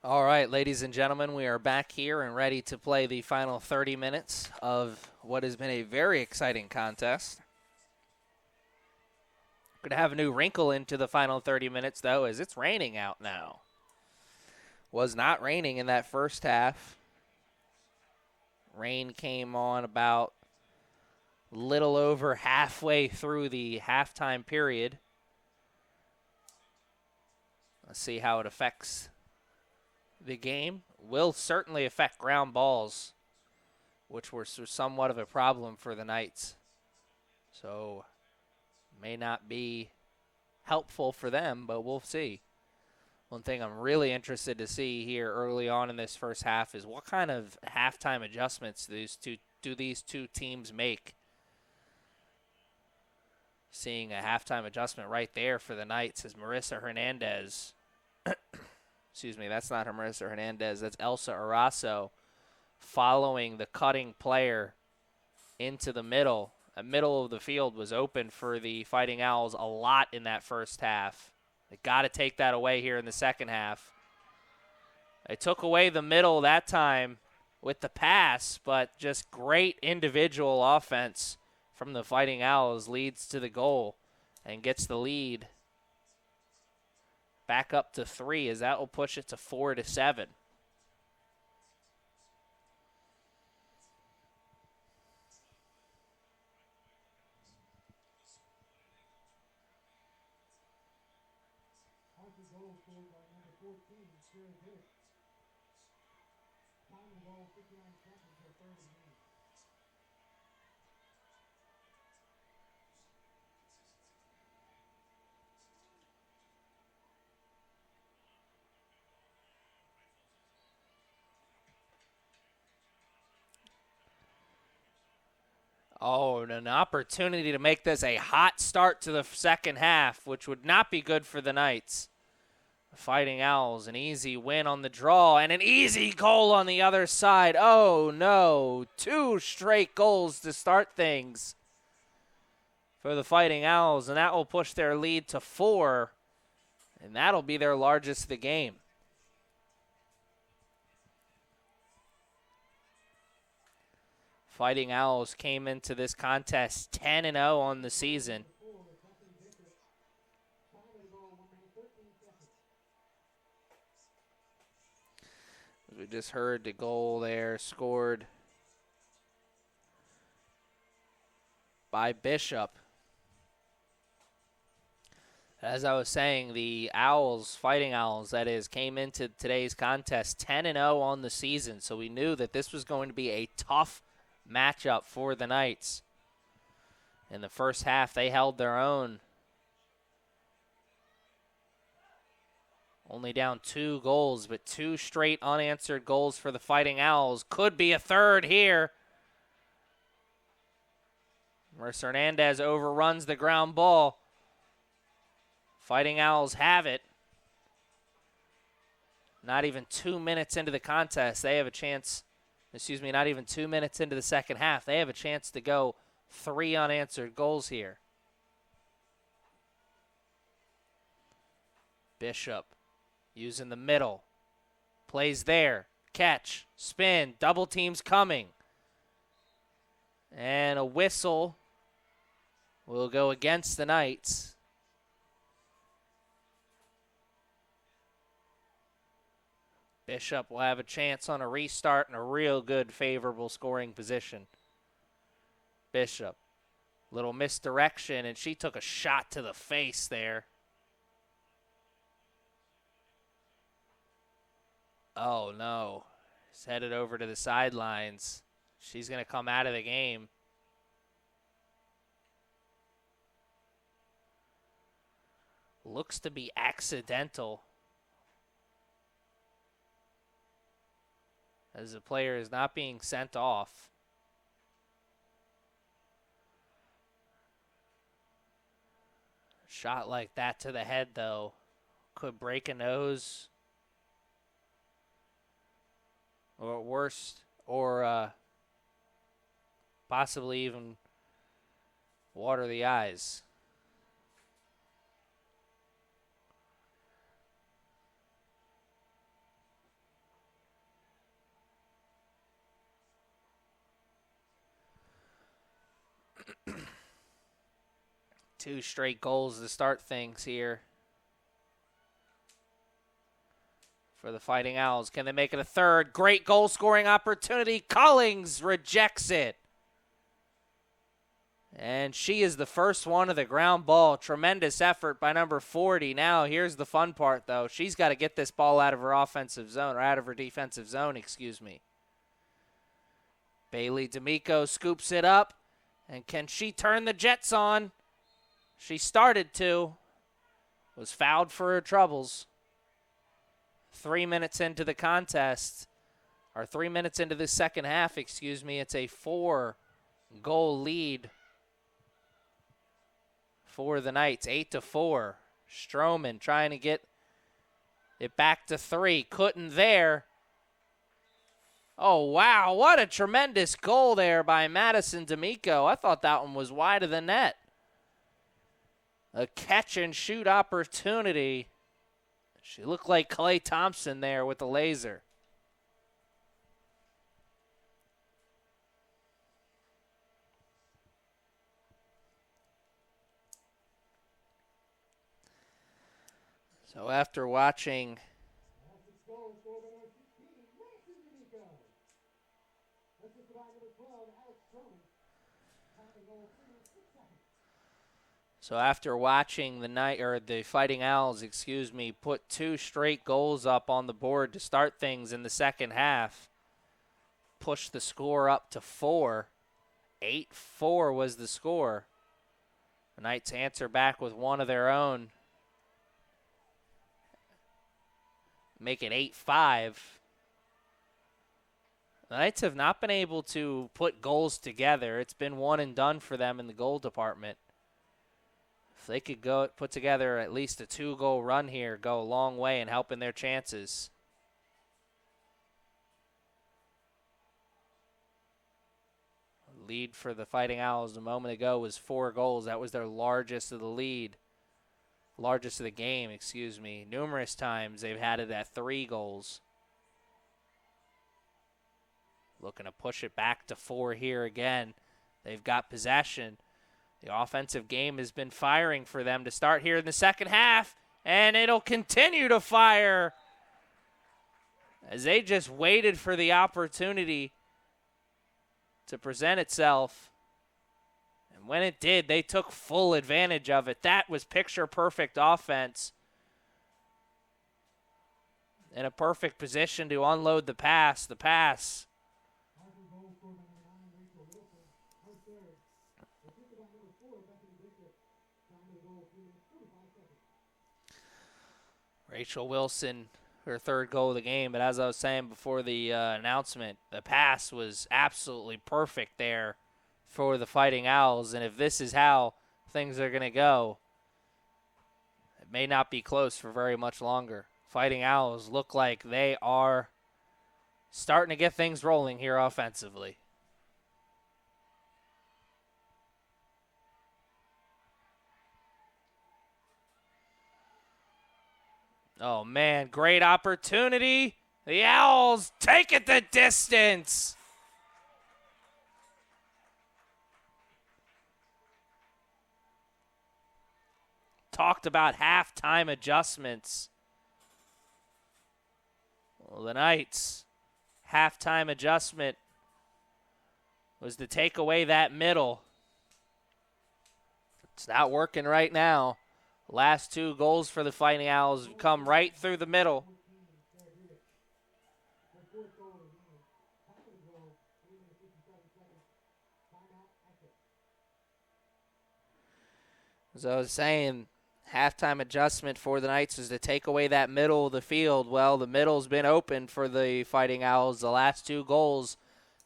All right, ladies and gentlemen, we are back here and ready to play the final 30 minutes of what has been a very exciting contest. Going to have a new wrinkle into the final 30 minutes, though, as it's raining out now. Was not raining in that first half. Rain came on about little over halfway through the halftime period. Let's see how it affects the game. Will certainly affect ground balls, which were somewhat of a problem for the Knights. So may not be helpful for them, but we'll see. One thing I'm really interested to see here early on in this first half is what kind of halftime adjustments do these two teams make. Seeing a halftime adjustment right there for the Knights is Marissa Hernandez. Excuse me, that's not Marissa Hernandez. That's Elsa Arasso following the cutting player into the middle. The middle of the field was open for the Fighting Owls a lot in that first half. They got to take that away here in the second half. They took away the middle that time with the pass, but just great individual offense from the Fighting Owls leads to the goal and gets the lead back up to 3, as that will push it to 4-7. Harford goal scored by number 14, Sarah Derrick. Time of goal, 59 seconds for third and game. Oh, and an opportunity to make this a hot start to the second half, which would not be good for the Knights. The Fighting Owls, an easy win on the draw, and an easy goal on the other side. Oh, no. 2 straight goals to start things for the Fighting Owls, and that will push their lead to 4, and that'll be their largest of the game. Fighting Owls came into this contest 10-0 on the season. We just heard the goal there scored by Bishop. As I was saying, the Owls, Fighting Owls, that is, came into today's contest 10-0 on the season, so we knew that this was going to be a tough matchup for the Knights. In the first half, they held their own. Only down 2 goals, but 2 straight unanswered goals for the Fighting Owls. Could be a third here. Marissa Hernandez overruns the ground ball. Fighting Owls have it. Not even 2 minutes into the contest, they have a chance. Excuse me, not even 2 minutes into the second half. They have a chance to go 3 unanswered goals here. Bishop using the middle. Plays there. Catch. Spin. Double teams coming. And a whistle will go against the Knights. Bishop will have a chance on a restart and a real good favorable scoring position. Bishop, little misdirection, and she took a shot to the face there. Oh, no. She's headed over to the sidelines. She's going to come out of the game. Looks to be accidental, as the player is not being sent off. Shot like that to the head, though, could break a nose, or worse, or possibly even water the eyes. 2 straight goals to start things here for the Fighting Owls. Can they make it a third? Great goal scoring opportunity. Collings rejects it. And she is the first one of the ground ball. Tremendous effort by number 40. Now, here's the fun part, though. She's got to get this ball out of her offensive zone, or out of her defensive zone, excuse me. Bailey D'Amico scoops it up. And can she turn the Jets on? She started to. Was fouled for her troubles. 3 minutes into the contest, or 3 minutes into the second half, excuse me. It's a 4-goal lead for the Knights, 8-4. Stroman trying to get it back to 3. Couldn't there. Oh, wow. What a tremendous goal there by Madison D'Amico. I thought that one was wide of the net. A catch-and-shoot opportunity. She looked like Klay Thompson there with the laser. So after watching the Fighting Owls, put 2 straight goals up on the board to start things in the second half, push the score up to 4. 8-4 was the score. The Knights answer back with one of their own. Make it 8-5. The Knights have not been able to put goals together. It's been one and done for them in the goal department. If they could put together at least a 2-goal run here, go a long way in helping their chances. Lead for the Fighting Owls a moment ago was 4 goals. That was their largest of the lead. Largest of the game, excuse me. Numerous times they've had it at 3 goals. Looking to push it back to 4 here again. They've got possession. The offensive game has been firing for them to start here in the second half, and it'll continue to fire as they just waited for the opportunity to present itself. And when it did, they took full advantage of it. That was picture-perfect offense. In a perfect position to unload the pass. The pass. Rachel Wilson, her 3rd goal of the game. But as I was saying before the announcement, the pass was absolutely perfect there for the Fighting Owls. And if this is how things are going to go, it may not be close for very much longer. Fighting Owls look like they are starting to get things rolling here offensively. Oh, man, great opportunity. The Owls take it the distance. Talked about halftime adjustments. Well, the Knights' halftime adjustment was to take away that middle. It's not working right now. Last 2 goals for the Fighting Owls have come right through the middle. As I was saying, halftime adjustment for the Knights is to take away that middle of the field. Well, the middle's been open for the Fighting Owls. The last 2 goals,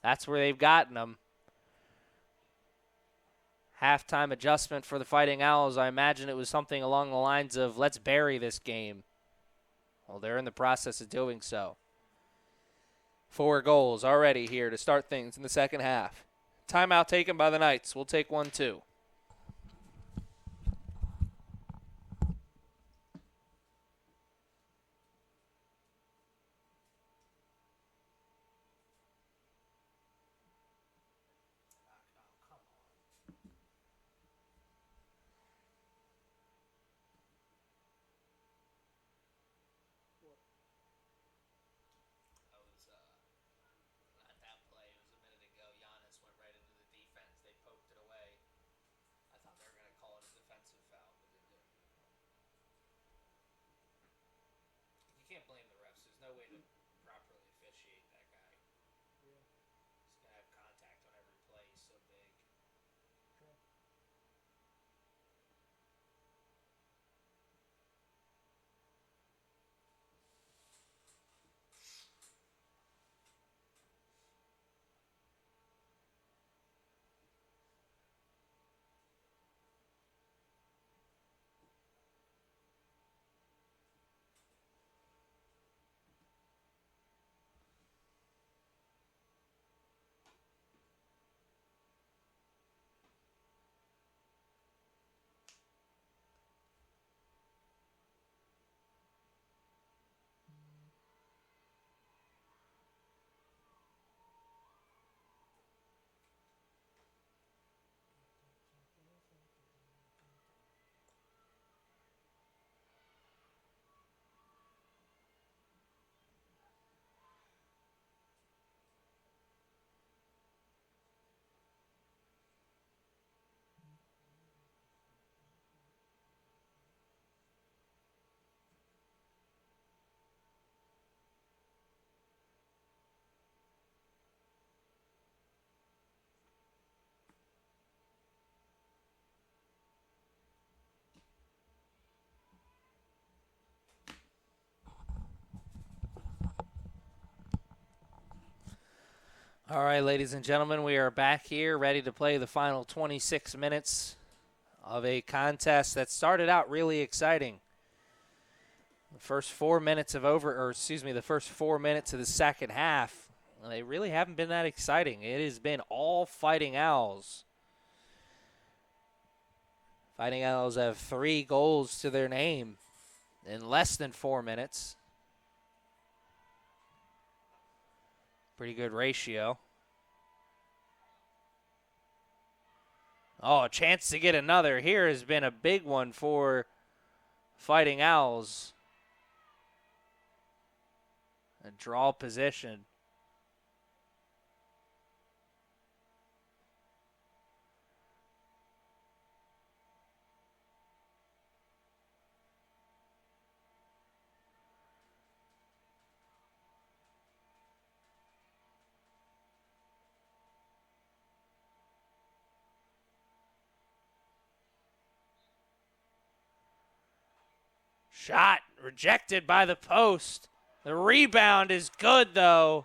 that's where they've gotten them. Halftime adjustment for the Fighting Owls. I imagine it was something along the lines of, let's bury this game. Well, they're in the process of doing so. 4 goals already here to start things in the second half. Timeout taken by the Knights. We'll take 1, 2. All right, ladies and gentlemen, we are back here ready to play the final 26 minutes of a contest that started out really exciting. The first 4 minutes of the first 4 minutes of the second half, they really haven't been that exciting. It has been all Fighting Owls. Fighting Owls have 3 goals to their name in less than 4 minutes. Pretty good ratio. Oh, a chance to get another. Here has been a big one for Fighting Owls. A draw position. Shot rejected by the post. The rebound is good, though.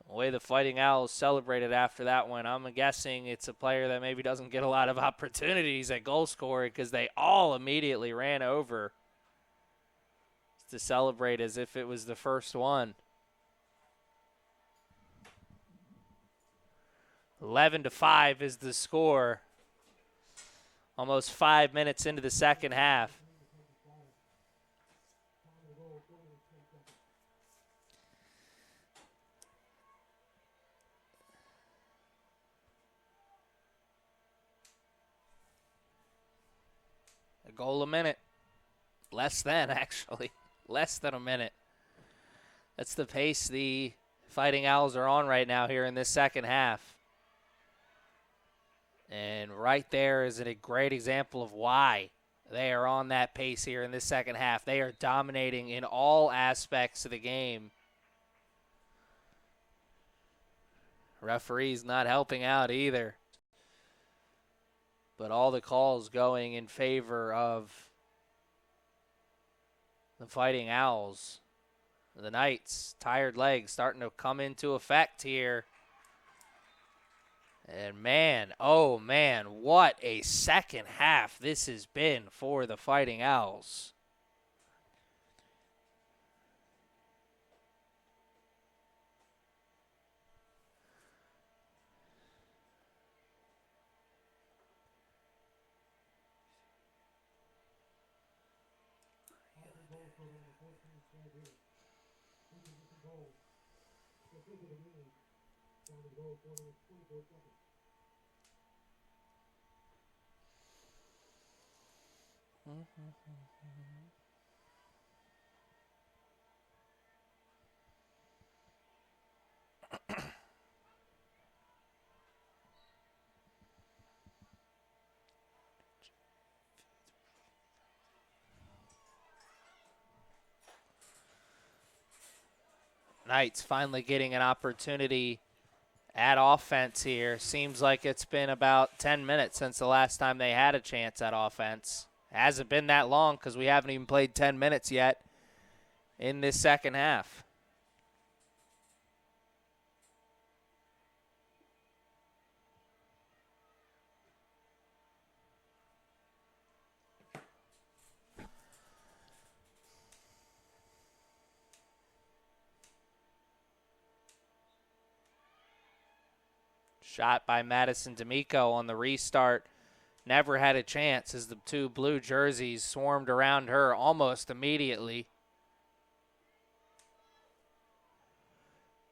The way the Fighting Owls celebrated after that one, I'm guessing it's a player that maybe doesn't get a lot of opportunities at goal scoring because they all immediately ran over to celebrate as if it was the first one. 11-5 is the score. Almost 5 minutes into the second half. A goal a minute. Less than, actually. Less than a minute. That's the pace the Fighting Owls are on right now here in this second half. And right there is a great example of why they are on that pace here in this second half. They are dominating in all aspects of the game. Referees not helping out either. But all the calls going in favor of the Fighting Owls. The Knights, tired legs starting to come into effect here. And man, oh man, what a second half this has been for the Fighting Owls. Knights finally getting an opportunity at offense here. Seems like it's been about 10 minutes since the last time they had a chance at offense. Hasn't been that long because we haven't even played 10 minutes yet in this second half. Shot by Madison D'Amico on the restart. Never had a chance as the 2 blue jerseys swarmed around her almost immediately.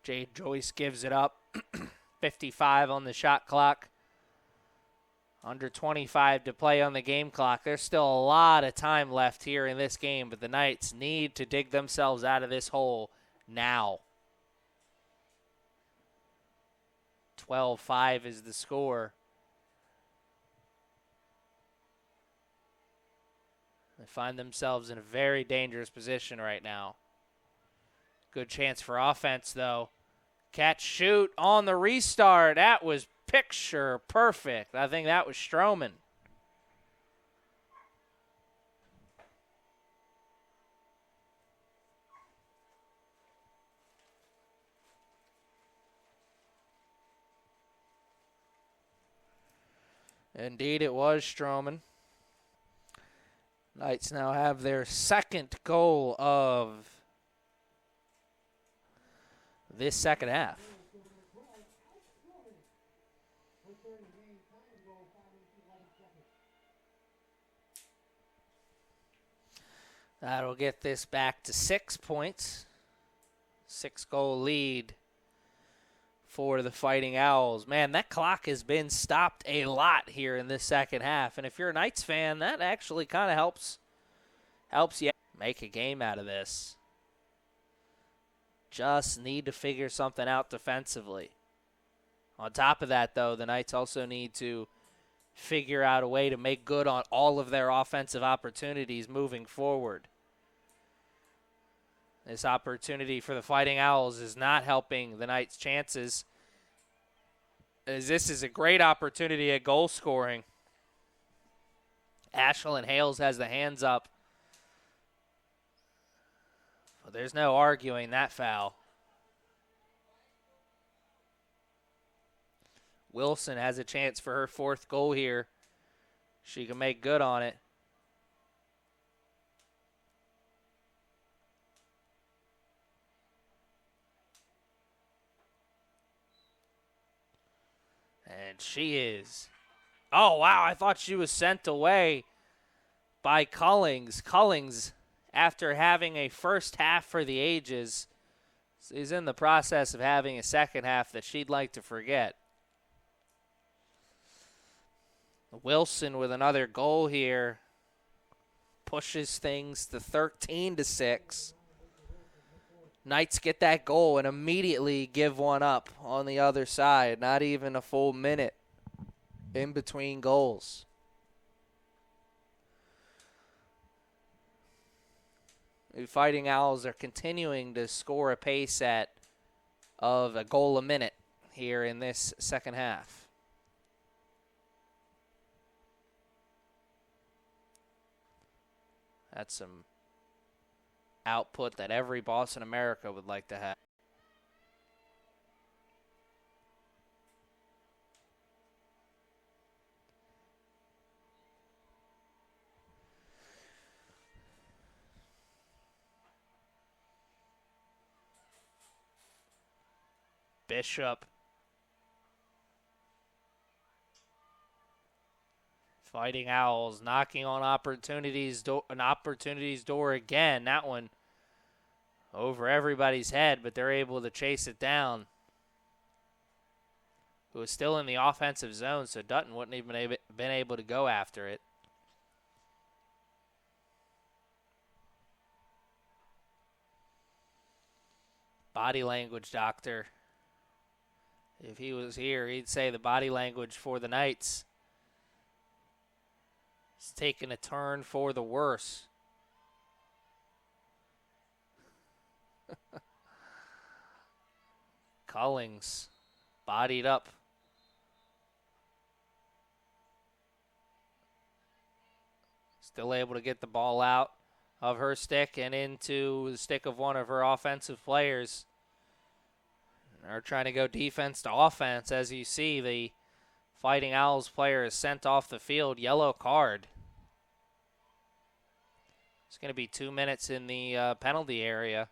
Jade Joyce gives it up. 55 on the shot clock. Under 25 to play on the game clock. There's still a lot of time left here in this game, but the Knights need to dig themselves out of this hole now. 12-5 is the score. They find themselves in a very dangerous position right now. Good chance for offense, though. Catch, shoot on the restart. That was picture perfect. I think that was Stroman. Indeed, it was Stroman. Knights now have their second goal of this second half. That'll get this back to 6 points. 6-goal lead for the Fighting Owls. Man, that clock has been stopped a lot here in this second half. And if you're a Knights fan, that actually kind of helps you make a game out of this. Just need to figure something out defensively. On top of that, though, the Knights also need to figure out a way to make good on all of their offensive opportunities moving forward. This opportunity for the Fighting Owls is not helping the Knights' chances, as this is a great opportunity at goal scoring. Ashlyn Hales has the hands up. Well, there's no arguing that foul. Wilson has a chance for her 4th goal here. She can make good on it. And she is. Oh, wow, I thought she was sent away by Cullings. Cullings, after having a first half for the ages, is in the process of having a second half that she'd like to forget. Wilson with another goal here pushes things to 13-6. Knights get that goal and immediately give one up on the other side. Not even a full minute in between goals. The Fighting Owls are continuing to score a pace of a goal a minute here in this second half. That's some output that every boss in America would like to have. Bishop. Fighting Owls knocking on opportunities door again. That one over everybody's head, but they're able to chase it down. It was still in the offensive zone, so Dutton wouldn't even been able to go after it. Body language doctor. If he was here, he'd say the body language for the Knights is taking a turn for the worse. Cullings bodied up. Still able to get the ball out of her stick and into the stick of one of her offensive players. They're trying to go defense to offense. As you see, the Fighting Owls player is sent off the field. Yellow card. It's going to be 2 minutes in the penalty area.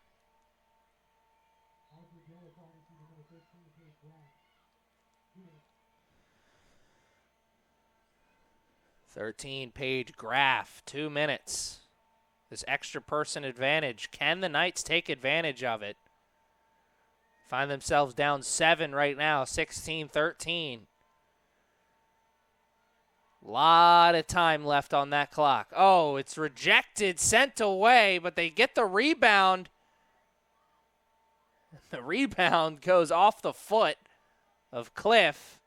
Page graph, 2 minutes. This extra person advantage. Can the Knights take advantage of it? Find themselves down 7 right now, 16-13. Lot of time left on that clock. Oh, it's rejected, sent away, but they get the rebound. The rebound goes off the foot of Cliff.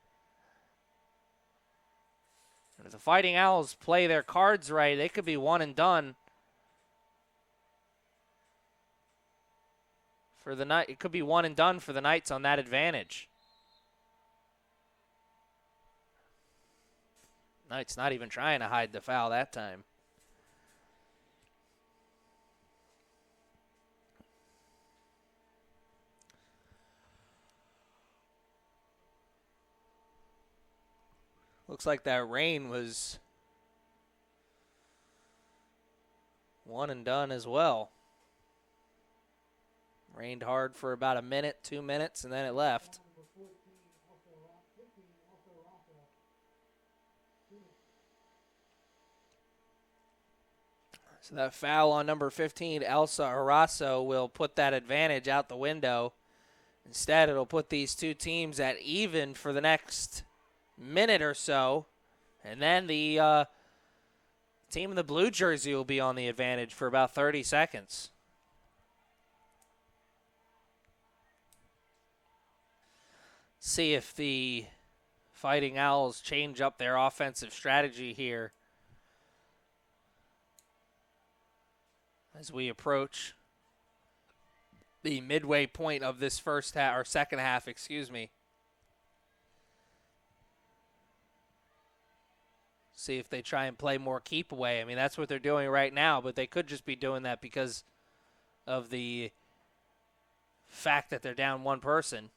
If the Fighting Owls play their cards right, they could be one and done. For the night, it could be one and done for the Knights on that advantage. Knights not even trying to hide the foul that time. Looks like that rain was one and done as well. Rained hard for about a minute, 2 minutes, and then it left. So that foul on number 15, Elsa Arasso, will put that advantage out the window. Instead, it'll put these two teams at even for the next minute or so. And then the team in the blue jersey will be on the advantage for about 30 seconds. See if the Fighting Owls change up their offensive strategy here as we approach the midway point of this first half, or second half, excuse me. See if they try and play more keep away. I mean, that's what they're doing right now, but they could just be doing that because of the fact that they're down one person.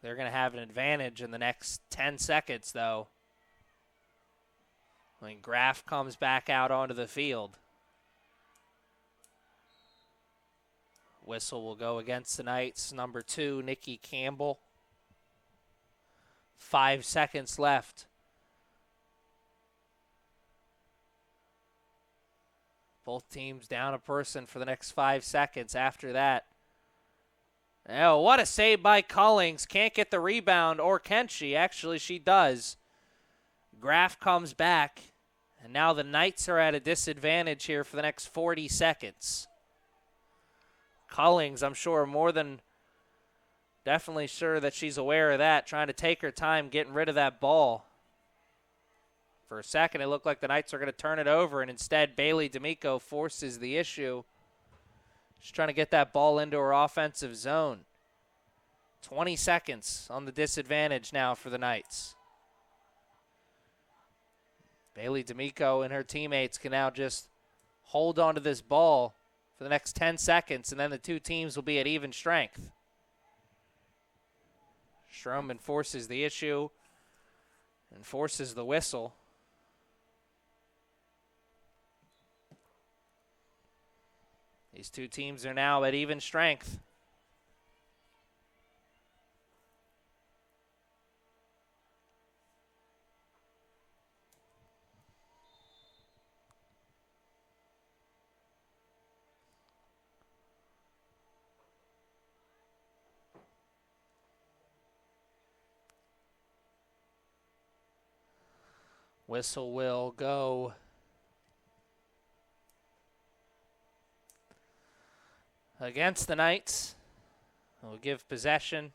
They're going to have an advantage in the next 10 seconds, though, when Graff comes back out onto the field. Whistle will go against the Knights. Number 2, Nikki Campbell. 5 seconds left. Both teams down a person for the next 5 seconds after that. Oh, what a save by Cullings. Can't get the rebound, or can she? Actually, she does. Graff comes back, and now the Knights are at a disadvantage here for the next 40 seconds. Cullings, I'm sure, more than definitely sure that she's aware of that, trying to take her time getting rid of that ball. For a second, it looked like the Knights are going to turn it over, and instead Bailey D'Amico forces the issue. She's trying to get that ball into her offensive zone. 20 seconds on the disadvantage now for the Knights. Bailey D'Amico and her teammates can now just hold on to this ball for the next 10 seconds, and then the two teams will be at even strength. Stroman forces the issue and forces the whistle. These two teams are now at even strength. Whistle will go against the Knights. We'll give possession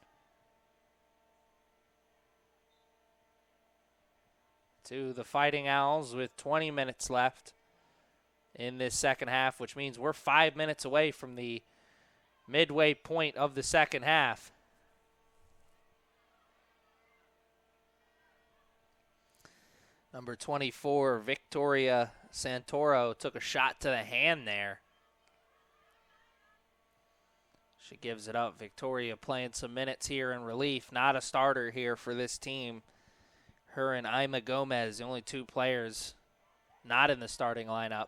to the Fighting Owls with 20 minutes left in this second half, which means we're 5 minutes away from the midway point of the second half. Number 24, Victoria Santoro, took a shot to the hand there. She gives it up. Victoria playing some minutes here in relief. Not a starter here for this team. Her and Ima Gomez, the only two players not in the starting lineup.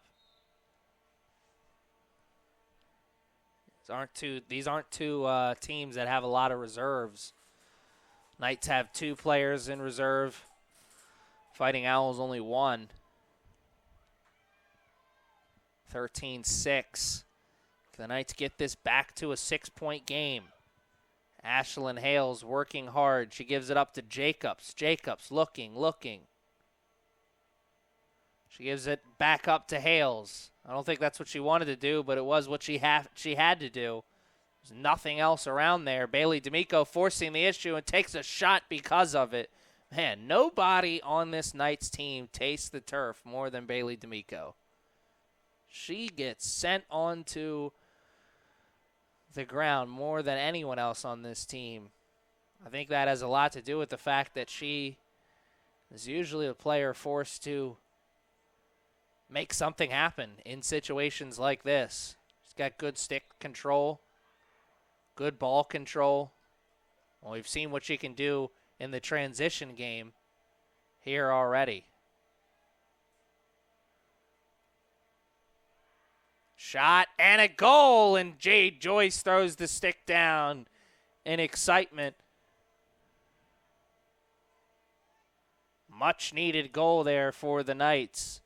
These aren't two teams that have a lot of reserves. Knights have 2 players in reserve. Fighting Owls only 1. 13-6. The Knights get this back to a 6-point game. Ashlyn Hales working hard. She gives it up to Jacobs. Jacobs looking. She gives it back up to Hales. I don't think that's what she wanted to do, but it was what she had to do. There's nothing else around there. Bailey D'Amico forcing the issue and takes a shot because of it. Man, nobody on this Knights team tastes the turf more than Bailey D'Amico. She gets sent onto the ground more than anyone else on this team. I think that has a lot to do with the fact that she is usually a player forced to make something happen in situations like this. She's got good stick control, good ball control. Well, we've seen what she can do in the transition game here already. Shot and a goal, and Jade Joyce throws the stick down in excitement. Much needed goal there for the Knights.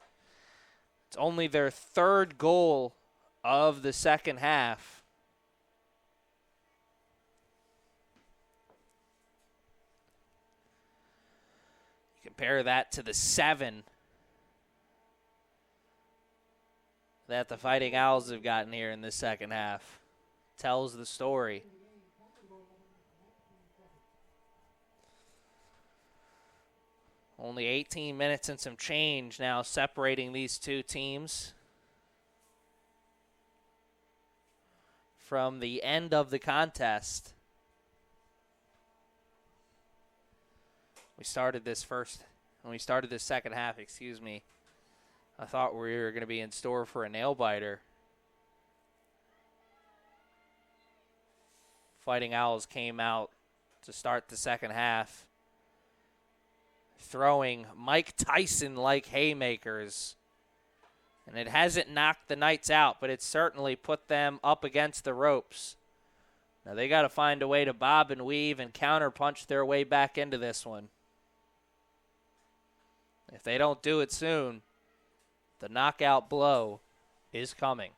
It's only their third goal of the second half. Compare that to the 7 that the Fighting Owls have gotten here in the second half. Tells the story. Only 18 minutes and some change now separating these two teams from the end of the contest. We started this second half, I thought we were going to be in store for a nail biter. Fighting Owls came out to start the second half throwing Mike Tyson-like haymakers. And it hasn't knocked the Knights out, but it's certainly put them up against the ropes. Now they got to find a way to bob and weave and counterpunch their way back into this one. If they don't do it soon, the knockout blow is coming.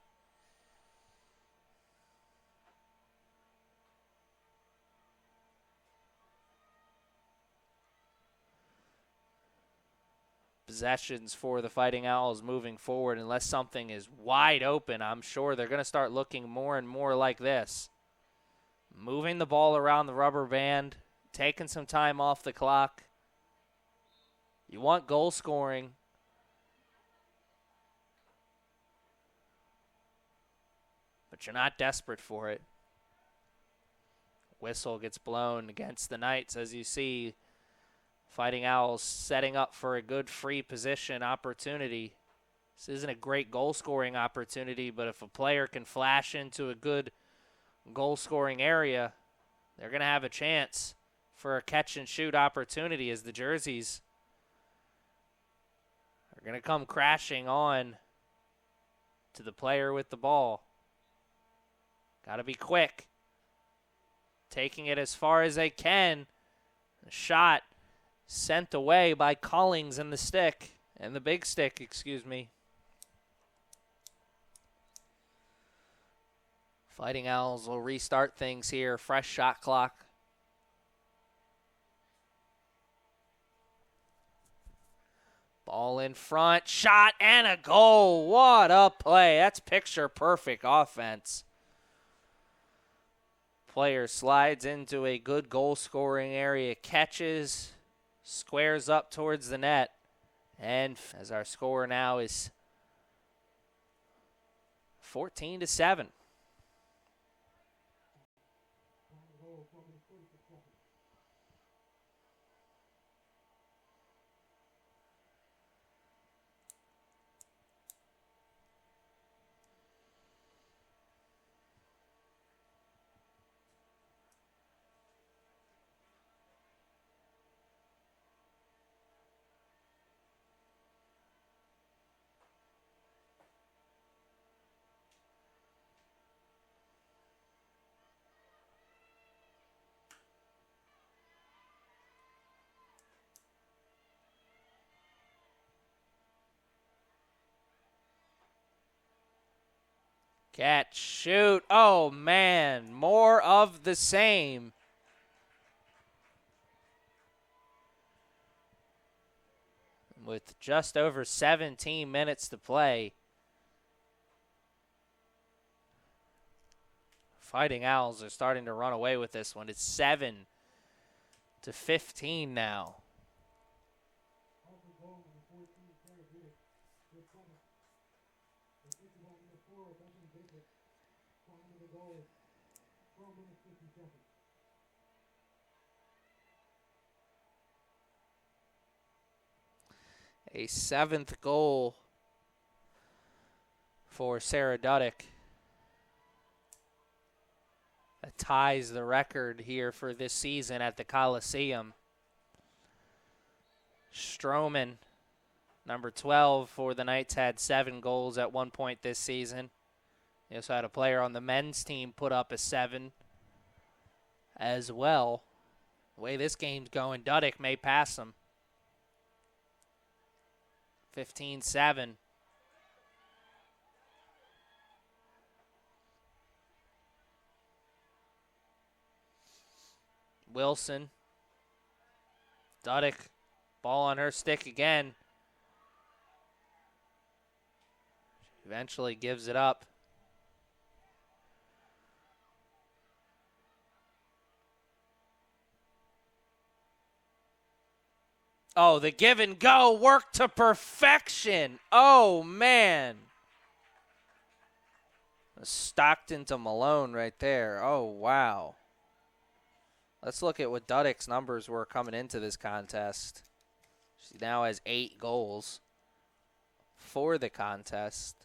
Possessions for the Fighting Owls moving forward. Unless something is wide open, I'm sure they're going to start looking more and more like this. Moving the ball around the rubber band, taking some time off the clock. You want goal scoring. But you're not desperate for it. Whistle gets blown against the Knights as you see Fighting Owls setting up for a good free position opportunity. This isn't a great goal-scoring opportunity, but if a player can flash into a good goal-scoring area, they're going to have a chance for a catch-and-shoot opportunity as the jerseys are going to come crashing on to the player with the ball. Got to be quick. Taking it as far as they can. A shot sent away by Collings and the big stick, excuse me. Fighting Owls will restart things here. Fresh shot clock. Ball in front. Shot and a goal. What a play. That's picture perfect offense. Player slides into a good goal scoring area. Catches. Squares up towards the net. And as our score now is 14-7. Catch, shoot. Oh, man. More of the same. With just over 17 minutes to play, Fighting Owls are starting to run away with this one. It's 7-15 now. A 7th goal for Sarah Duddick. That ties the record here for this season at the Coliseum. Stroman, number 12 for the Knights, had 7 goals at one point this season. He also had a player on the men's team put up a 7 as well. The way this game's going, Duddick may pass him. 15-7. Wilson. Duddick. Ball on her stick again. Eventually gives it up. Oh, the give and go worked to perfection. Oh, man. Stockton to Malone right there. Oh, wow. Let's look at what Duddick's numbers were coming into this contest. She now has 8 goals for the contest.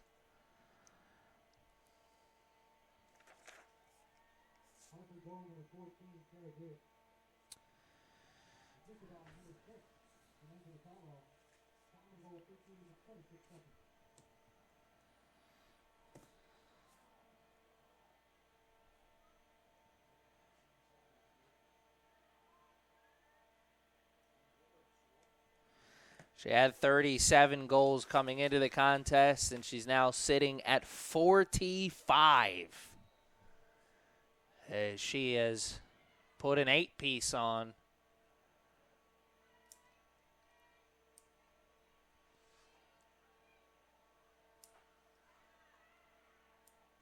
She had 37 goals coming into the contest, and she's now sitting at 45. As she has put an 8-piece on.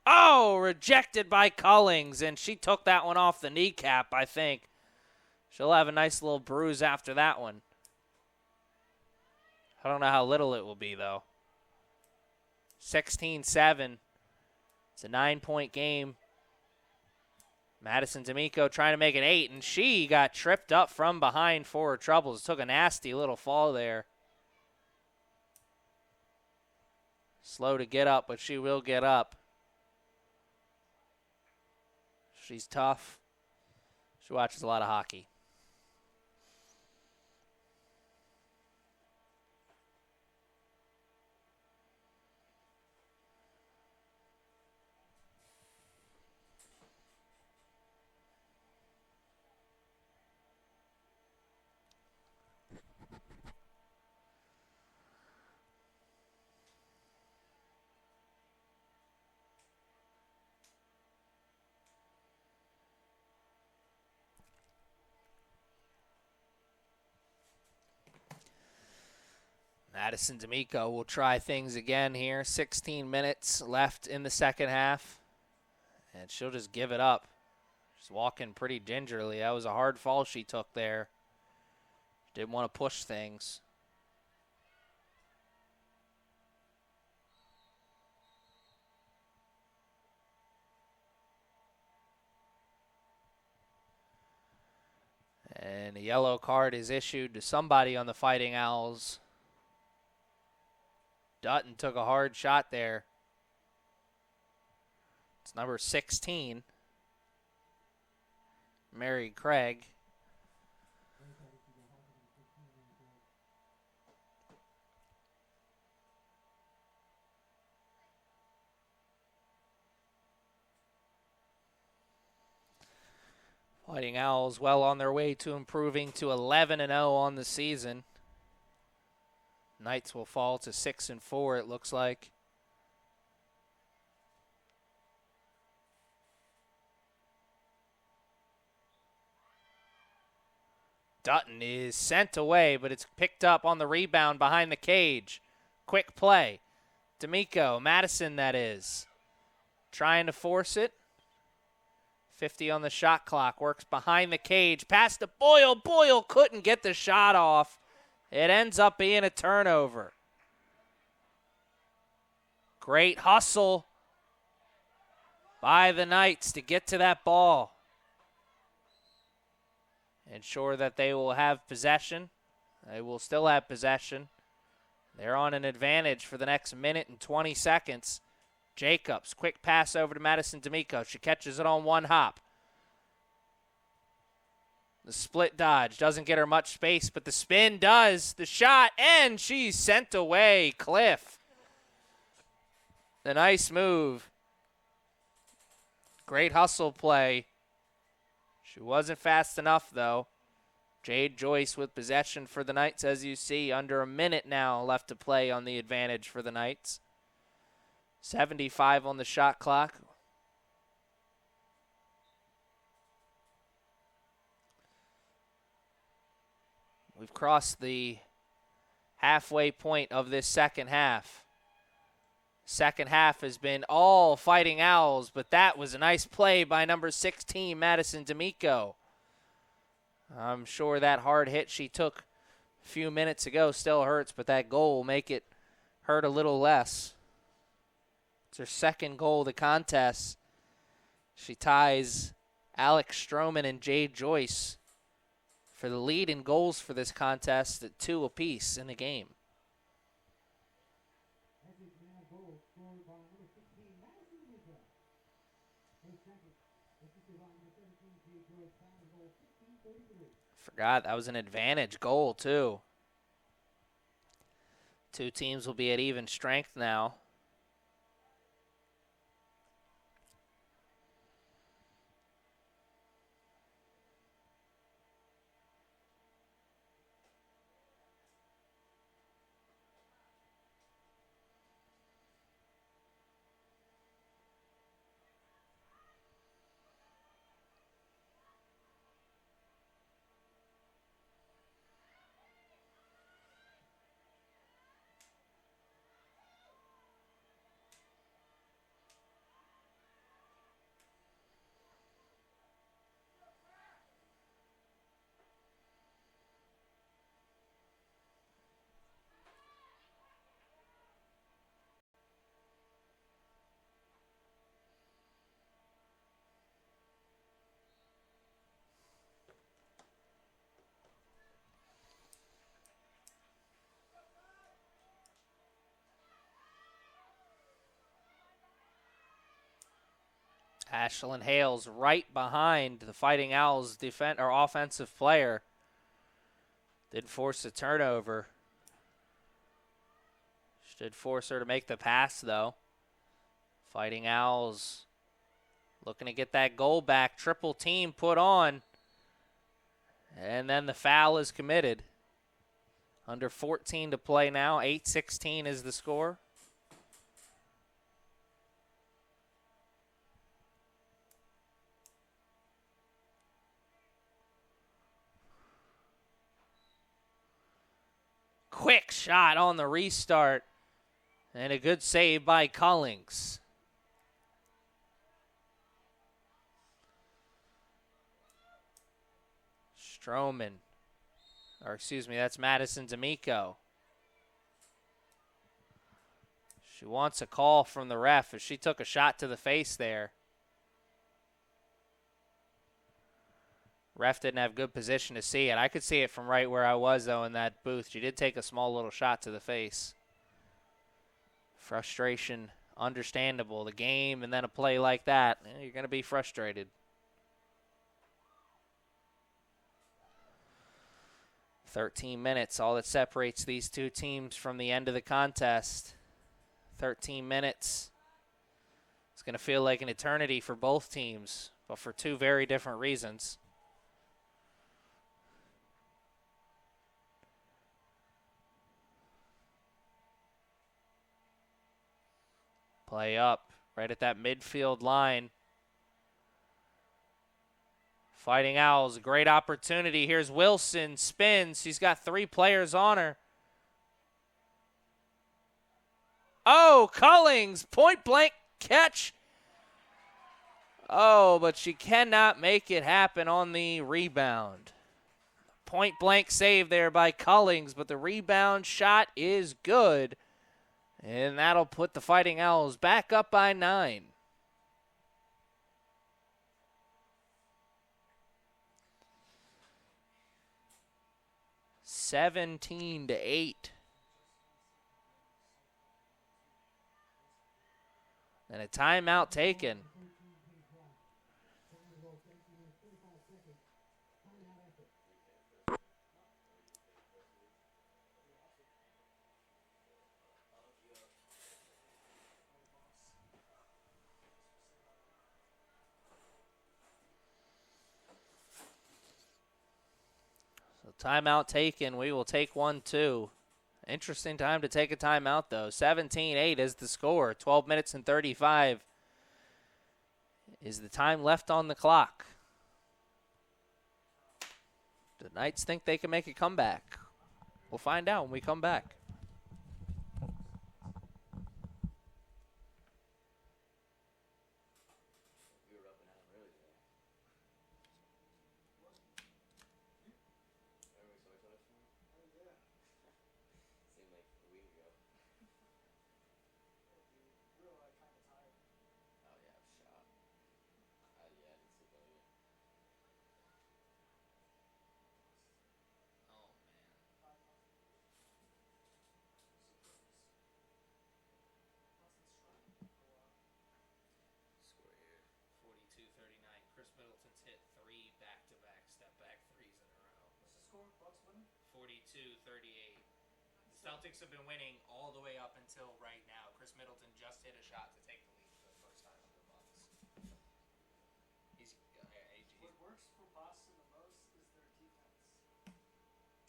Oh, rejected by Cullings, and she took that one off the kneecap, I think. She'll have a nice little bruise after that one. I don't know how little it will be, though. 16-7. It's a 9-point game. Madison D'Amico trying to make it 8, and she got tripped up from behind for her troubles. Took a nasty little fall there. Slow to get up, but she will get up. She's tough. She watches a lot of hockey. Madison D'Amico will try things again here. 16 minutes left in the second half. And she'll just give it up. She's walking pretty gingerly. That was a hard fall she took there. Didn't want to push things. And a yellow card is issued to somebody on the Fighting Owls. Dutton took a hard shot there. It's number 16, Mary Craig. Fighting Owls well on their way to improving to 11-0 on the season. Knights will fall to 6-4, it looks like. Dutton is sent away, but it's picked up on the rebound behind the cage. Quick play. D'Amico, Madison that is. Trying to force it. 50 on the shot clock, works behind the cage. Pass to Boyle. Boyle couldn't get the shot off. It ends up being a turnover. Great hustle by the Knights to get to that ball. Ensure that they will have possession. They will still have possession. They're on an advantage for the next minute and 20 seconds. Jacobs, quick pass over to Madison D'Amico. She catches it on one hop. The split dodge doesn't get her much space, but the spin does. The shot, and she's sent away. Cliff. The nice move. Great hustle play. She wasn't fast enough, though. Jade Joyce with possession for the Knights, as you see. Under a minute now left to play on the advantage for the Knights. 75 on the shot clock. We've crossed the halfway point of this second half. Second half has been all Fighting Owls, but that was a nice play by number 16, Madison D'Amico. I'm sure that hard hit she took a few minutes ago still hurts, but that goal will make it hurt a little less. It's her second goal of the contest. She ties Alex Stroman and Jade Joyce for the lead in goals for this contest at 2 apiece in the game. Forgot that was an advantage goal, too. Two teams will be at even strength now. Ashlyn Hales right behind the Fighting Owls offensive player. Did force a turnover. Did force her to make the pass, though. Fighting Owls looking to get that goal back. Triple team put on. And then the foul is committed. Under 14 to play now. 8-16 is the score. Quick shot on the restart. And a good save by Cullings. Stroman. Or excuse me, that's Madison D'Amico. She wants a call from the ref as she took a shot to the face there. Ref didn't have good position to see it. I could see it from right where I was, though, in that booth. She did take a small little shot to the face. Frustration, understandable. The game and then a play like that, you're going to be frustrated. 13 minutes, all that separates these two teams from the end of the contest. 13 minutes. It's going to feel like an eternity for both teams, but for two very different reasons. Play up right at that midfield line. Fighting Owls, great opportunity. Here's Wilson, spins. She's got 3 players on her. Oh, Cullings, point blank catch. Oh, but she cannot make it happen on the rebound. Point blank save there by Cullings, but the rebound shot is good. And that'll put the Fighting Owls back up by 9. (17 to 8). And a timeout taken. Timeout taken. We will take one, too. Interesting time to take a timeout, though. 17-8 is the score. 12 minutes and 35 is the time left on the clock. The Knights think they can make a comeback. We'll find out when we come back. Chris Middleton's hit 3 back-to-back step-back threes in a row. What's the score? Bucks winning? 42-38. The Celtics have been winning all the way up until right now. Chris Middleton just hit a shot to take the lead for the first time for the Bucks. What works for Boston the most is their defense.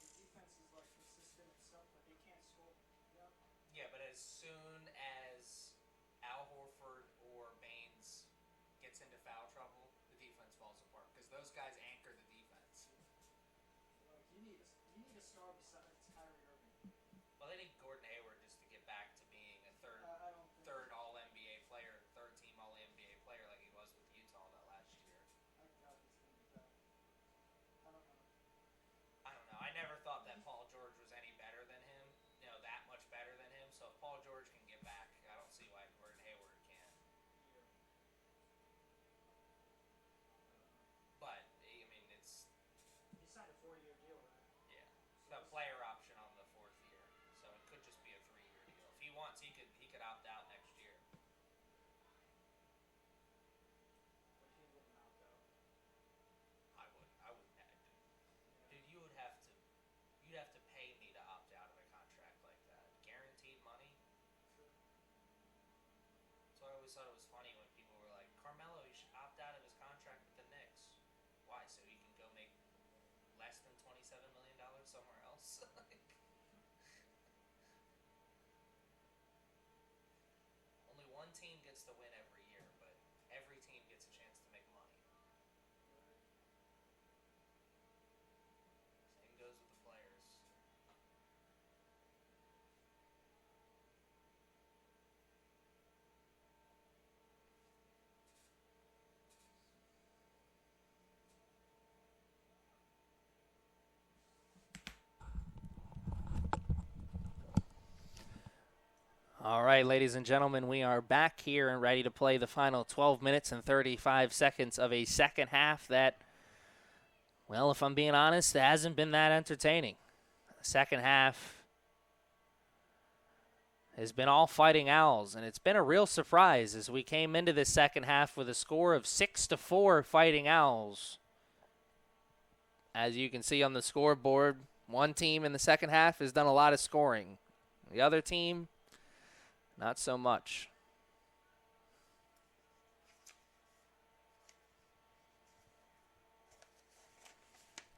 The defense is like consistent and stuff, but they can't score. Yeah. Yeah, but as soon as Al Horford or Baines gets into foul trouble, the defense falls apart because those guys anchor the defense. Like you need a star besides Kyrie Irving. Well, they need Gordon Hayward just to get back to being a third All NBA player, third team All NBA player like he was with Utah that last year. I doubt he's gonna be back. I don't know. I never thought that Paul George was any better than him. You know, that much better than him. So if Paul George can get back, I don't see why Gordon Hayward can't. Yeah. But I mean, it's He signed a 4-year deal, right? yeah, the player option on the 4th year, so it could just be a 3-year deal. If he wants, he could opt out next year. But he wouldn't opt out. I wouldn't. Dude, you'd have to pay me to opt out of a contract like that. Guaranteed money. Sure. So I always thought it was funny when people were like, Carmelo, he should opt out of his contract with the Knicks. Why? So he can go make less than $27 million somewhere else? Only one team gets to win every year, but every team gets a chance to make money. Same goes with the players. All right, ladies and gentlemen, we are back here and ready to play the final 12 minutes and 35 seconds of a second half that, well, if I'm being honest, hasn't been that entertaining. The second half has been all fighting Owls, and it's been a real surprise as we came into the second half with a score of 6-4 Fighting Owls. As you can see on the scoreboard, one team in the second half has done a lot of scoring. The other team, not so much.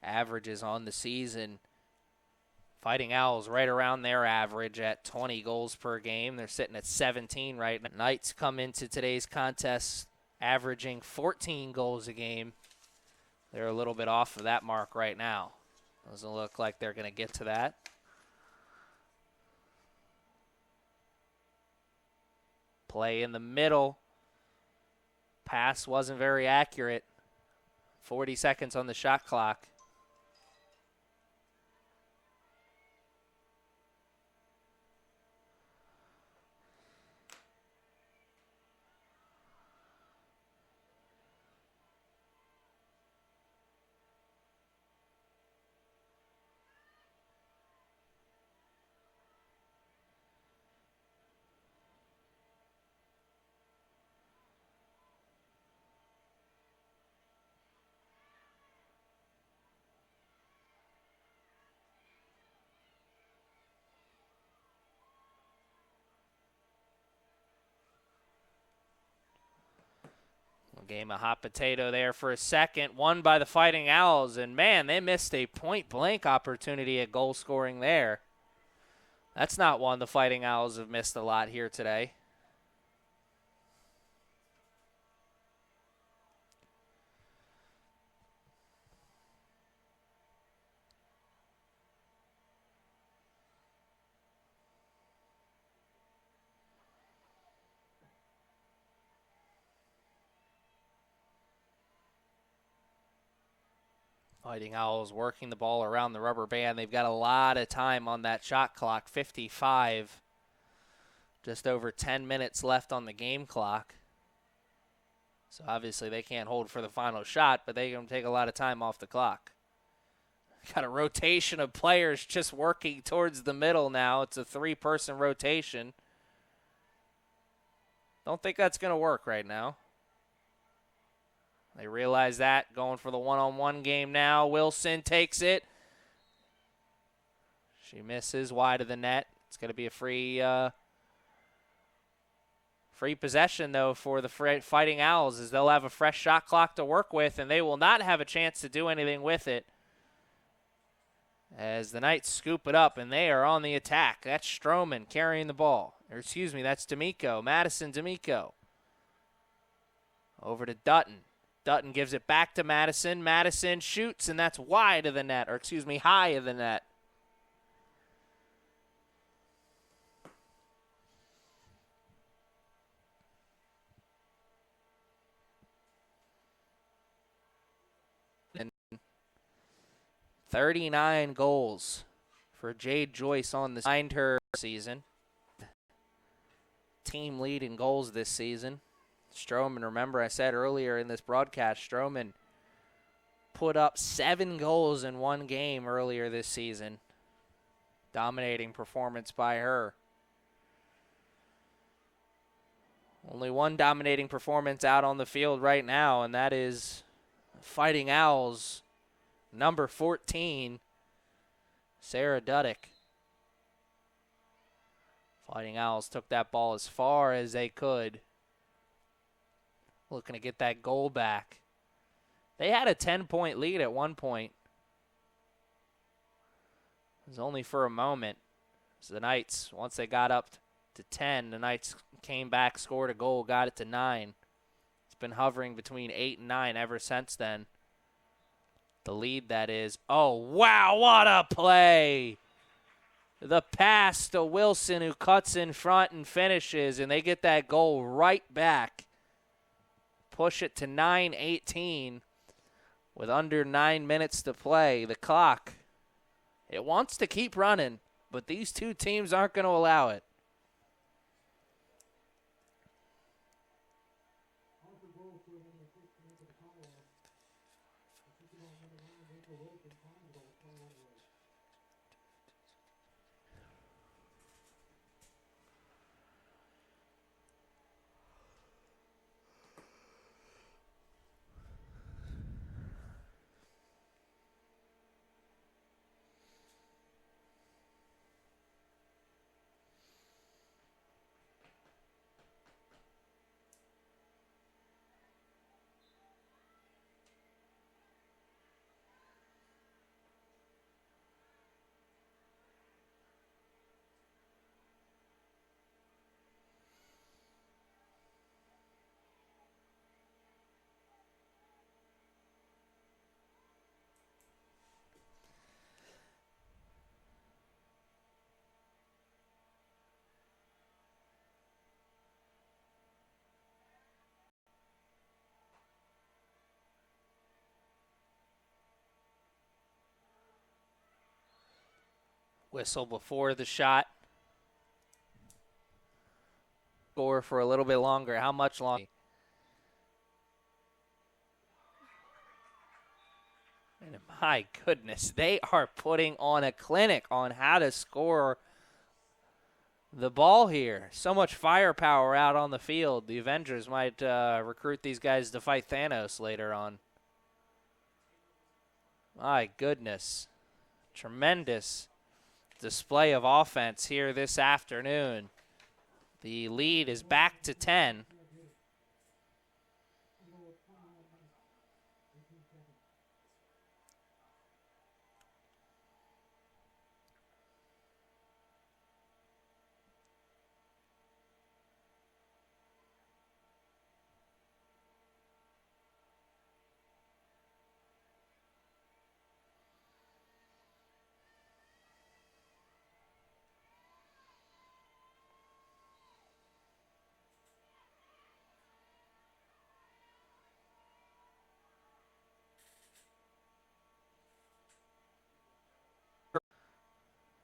Averages on the season. Fighting Owls right around their average at 20 goals per game. They're sitting at 17 right now. Knights come into today's contest averaging 14 goals a game. They're a little bit off of that mark right now. Doesn't look like they're going to get to that. Play in the middle. Pass wasn't very accurate. 40 seconds on the shot clock. Game of hot potato there for a second. Won by the Fighting Owls. And, man, they missed a point-blank opportunity at goal scoring there. That's not one the Fighting Owls have missed a lot here today. Fighting Owls working the ball around the rubber band. They've got a lot of time on that shot clock, 55. Just over 10 minutes left on the game clock. So obviously they can't hold for the final shot, but they can take a lot of time off the clock. Got a rotation of players just working towards the middle now. It's a 3-person rotation. Don't think that's going to work right now. They realize that, going for the one-on-one game now. Wilson takes it. She misses wide of the net. It's going to be a free possession, though, for the Fighting Owls, as they'll have a fresh shot clock to work with, and they will not have a chance to do anything with it as the Knights scoop it up, and they are on the attack. That's Stroman carrying the ball. Or excuse me, that's D'Amico. Madison D'Amico. Over to Dutton. Dutton gives it back to Madison. Madison shoots, and that's wide of the net, or excuse me, high of the net. And 39 goals for Jade Joyce on the behind her season. Team lead in goals this season. Stroman, remember I said earlier in this broadcast, Stroman put up 7 goals in one game earlier this season. Dominating performance by her. Only one dominating performance out on the field right now, and that is Fighting Owls, number 14, Sarah Duddick. Fighting Owls took that ball as far as they could. Looking to get that goal back. They had a 10-point lead at one point. It was only for a moment. So the Knights, once they got up to 10, the Knights came back, scored a goal, got it to 9. It's been hovering between 8 and 9 ever since then. The lead, that is. Oh, wow, what a play! The pass to Wilson, who cuts in front and finishes, and they get that goal right back. Push it to 9:18 with under 9 minutes to play. The clock, it wants to keep running, but these two teams aren't going to allow it. Whistle before the shot. Score for a little bit longer. How much longer? And my goodness, they are putting on a clinic on how to score the ball here. So much firepower out on the field. The Avengers might recruit these guys to fight Thanos later on. My goodness. Tremendous display of offense here this afternoon. The lead is back to 10.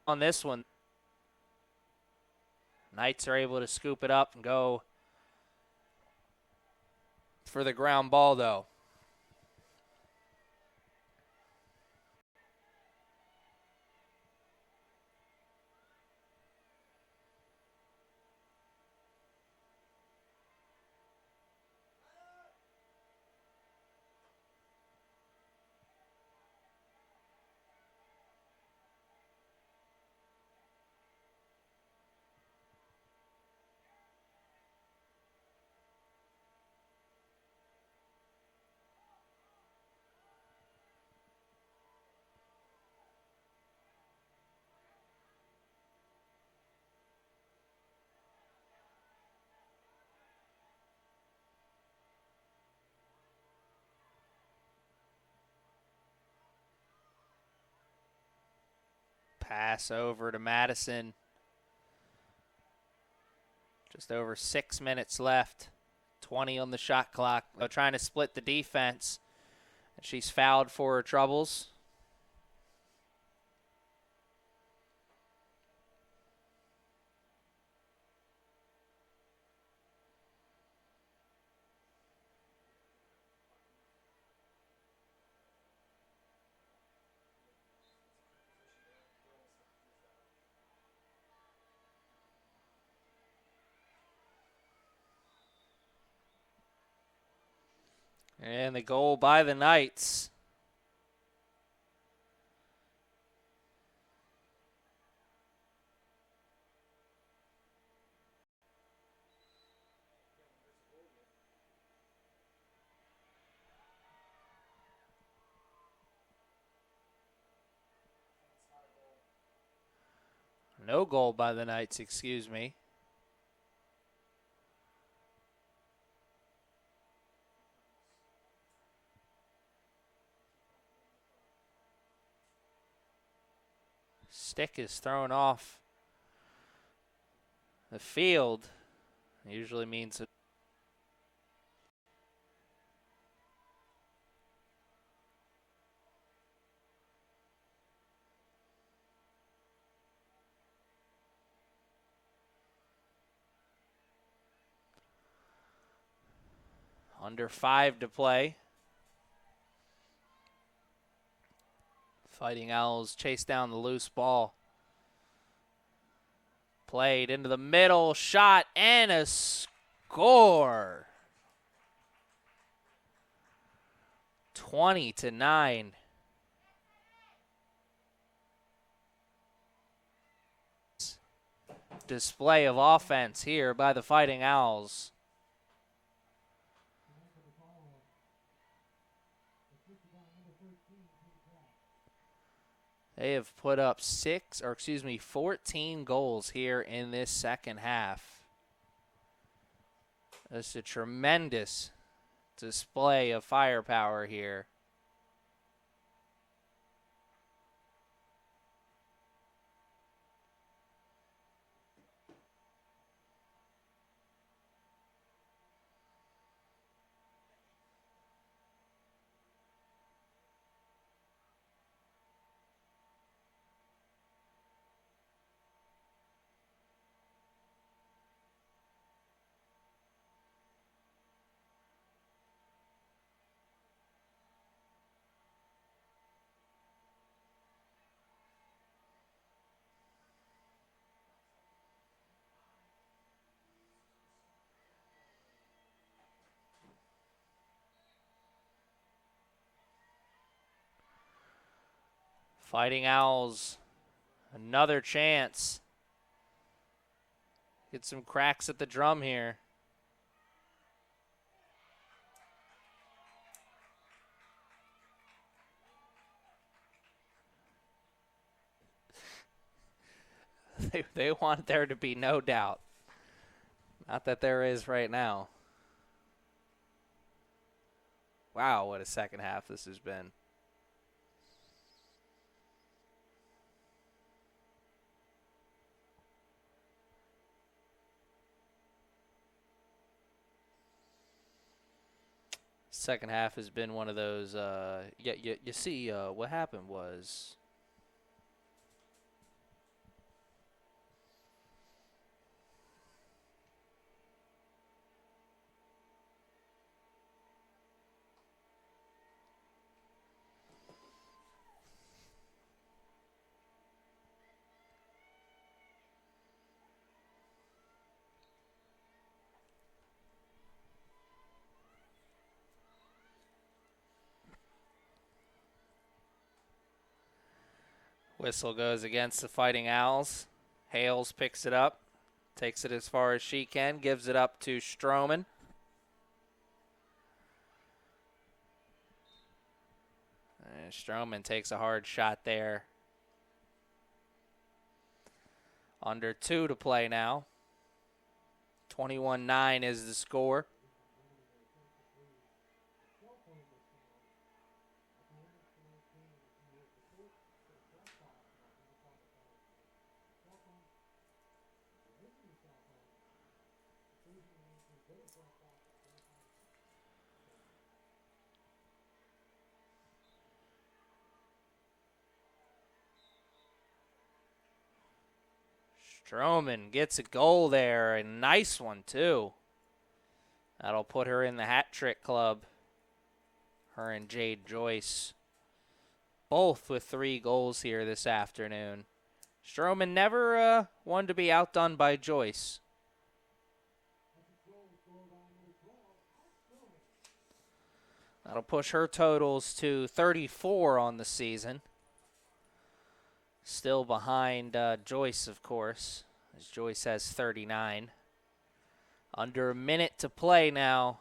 on this one. Knights are able to scoop it up and go for the ground ball, though. Pass over to Madison. Just over 6 minutes left. 20 on the shot clock. They're trying to split the defense. And she's fouled for her troubles. And the goal by the Knights. No goal by the Knights, excuse me. Stick is thrown off the field. Usually means it. Under 5 to play. Fighting Owls chase down the loose ball. Played into the middle, shot, and a score. 20-9. Display of offense here by the Fighting Owls. They have put up 14 goals here in this second half. That's a tremendous display of firepower here. Fighting Owls, another chance. Get some cracks at the drum here. They want there to be no doubt. Not that there is right now. Wow, what a second half this has been. Second half has been one of those, you see, what happened was Whistle goes against the Fighting Owls. Hales picks it up, takes it as far as she can, gives it up to Stroman. And Stroman takes a hard shot there. Under 2 to play now. 21-9 is the score. Stroman gets a goal there, a nice one too. That'll put her in the hat trick club. Her and Jade Joyce, both with 3 goals here this afternoon. Stroman never wanted to be outdone by Joyce. That'll push her totals to 34 on the season. Still behind Joyce, of course, as Joyce has 39. Under a minute to play now,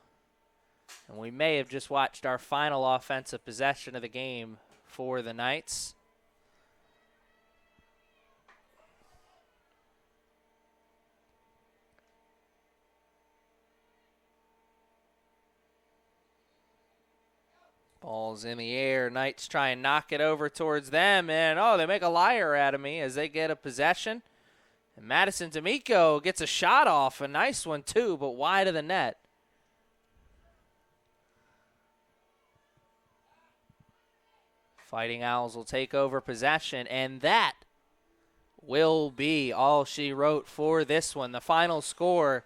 and we may have just watched our final offensive possession of the game for the Knights. Ball's in the air. Knights try and knock it over towards them. And, oh, they make a liar out of me as they get a possession. And Madison D'Amico gets a shot off. A nice one, too, but wide of the net. Fighting Owls will take over possession. And that will be all she wrote for this one. The final score,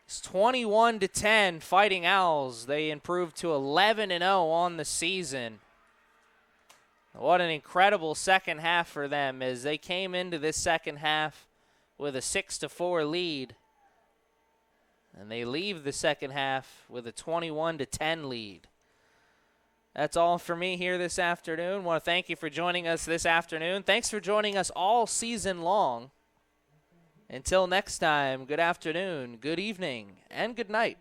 it's 21-10, Fighting Owls. They improved to 11-0 on the season. What an incredible second half for them as they came into this second half with a 6-4 lead. And they leave the second half with a 21-10 lead. That's all for me here this afternoon. I want to thank you for joining us this afternoon. Thanks for joining us all season long. Until next time, good afternoon, good evening, and good night.